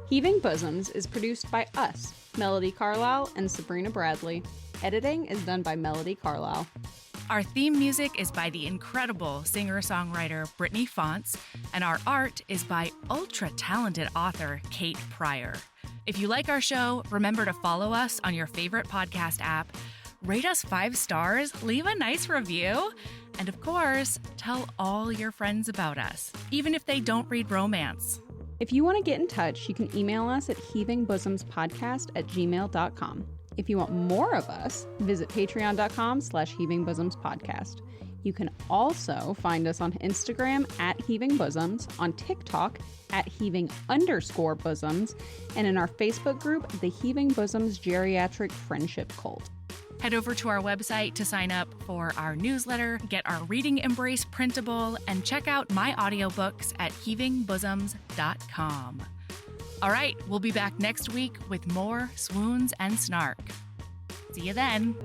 S2: Heaving Bosoms is produced by us, Melody Carlisle and Sabrina Bradley. Editing is done by Melody Carlisle.
S1: Our theme music is by the incredible singer-songwriter Brittany Fonts, and our art is by ultra-talented author Kate Pryor. If you like our show, remember to follow us on your favorite podcast app, rate us 5 stars, leave a nice review, and of course, tell all your friends about us, even if they don't read romance.
S2: If you want to get in touch, you can email us at heavingbosomspodcast@gmail.com. If you want more of us, visit patreon.com/heavingbosomspodcast. You can also find us on Instagram @heavingbosoms, on TikTok @heaving_bosoms, and in our Facebook group, the Heaving Bosoms Geriatric Friendship Cult.
S1: Head over to our website to sign up for our newsletter, get our Reading Embrace printable, and check out my audiobooks at heavingbosoms.com. All right, we'll be back next week with more swoons and snark. See you then.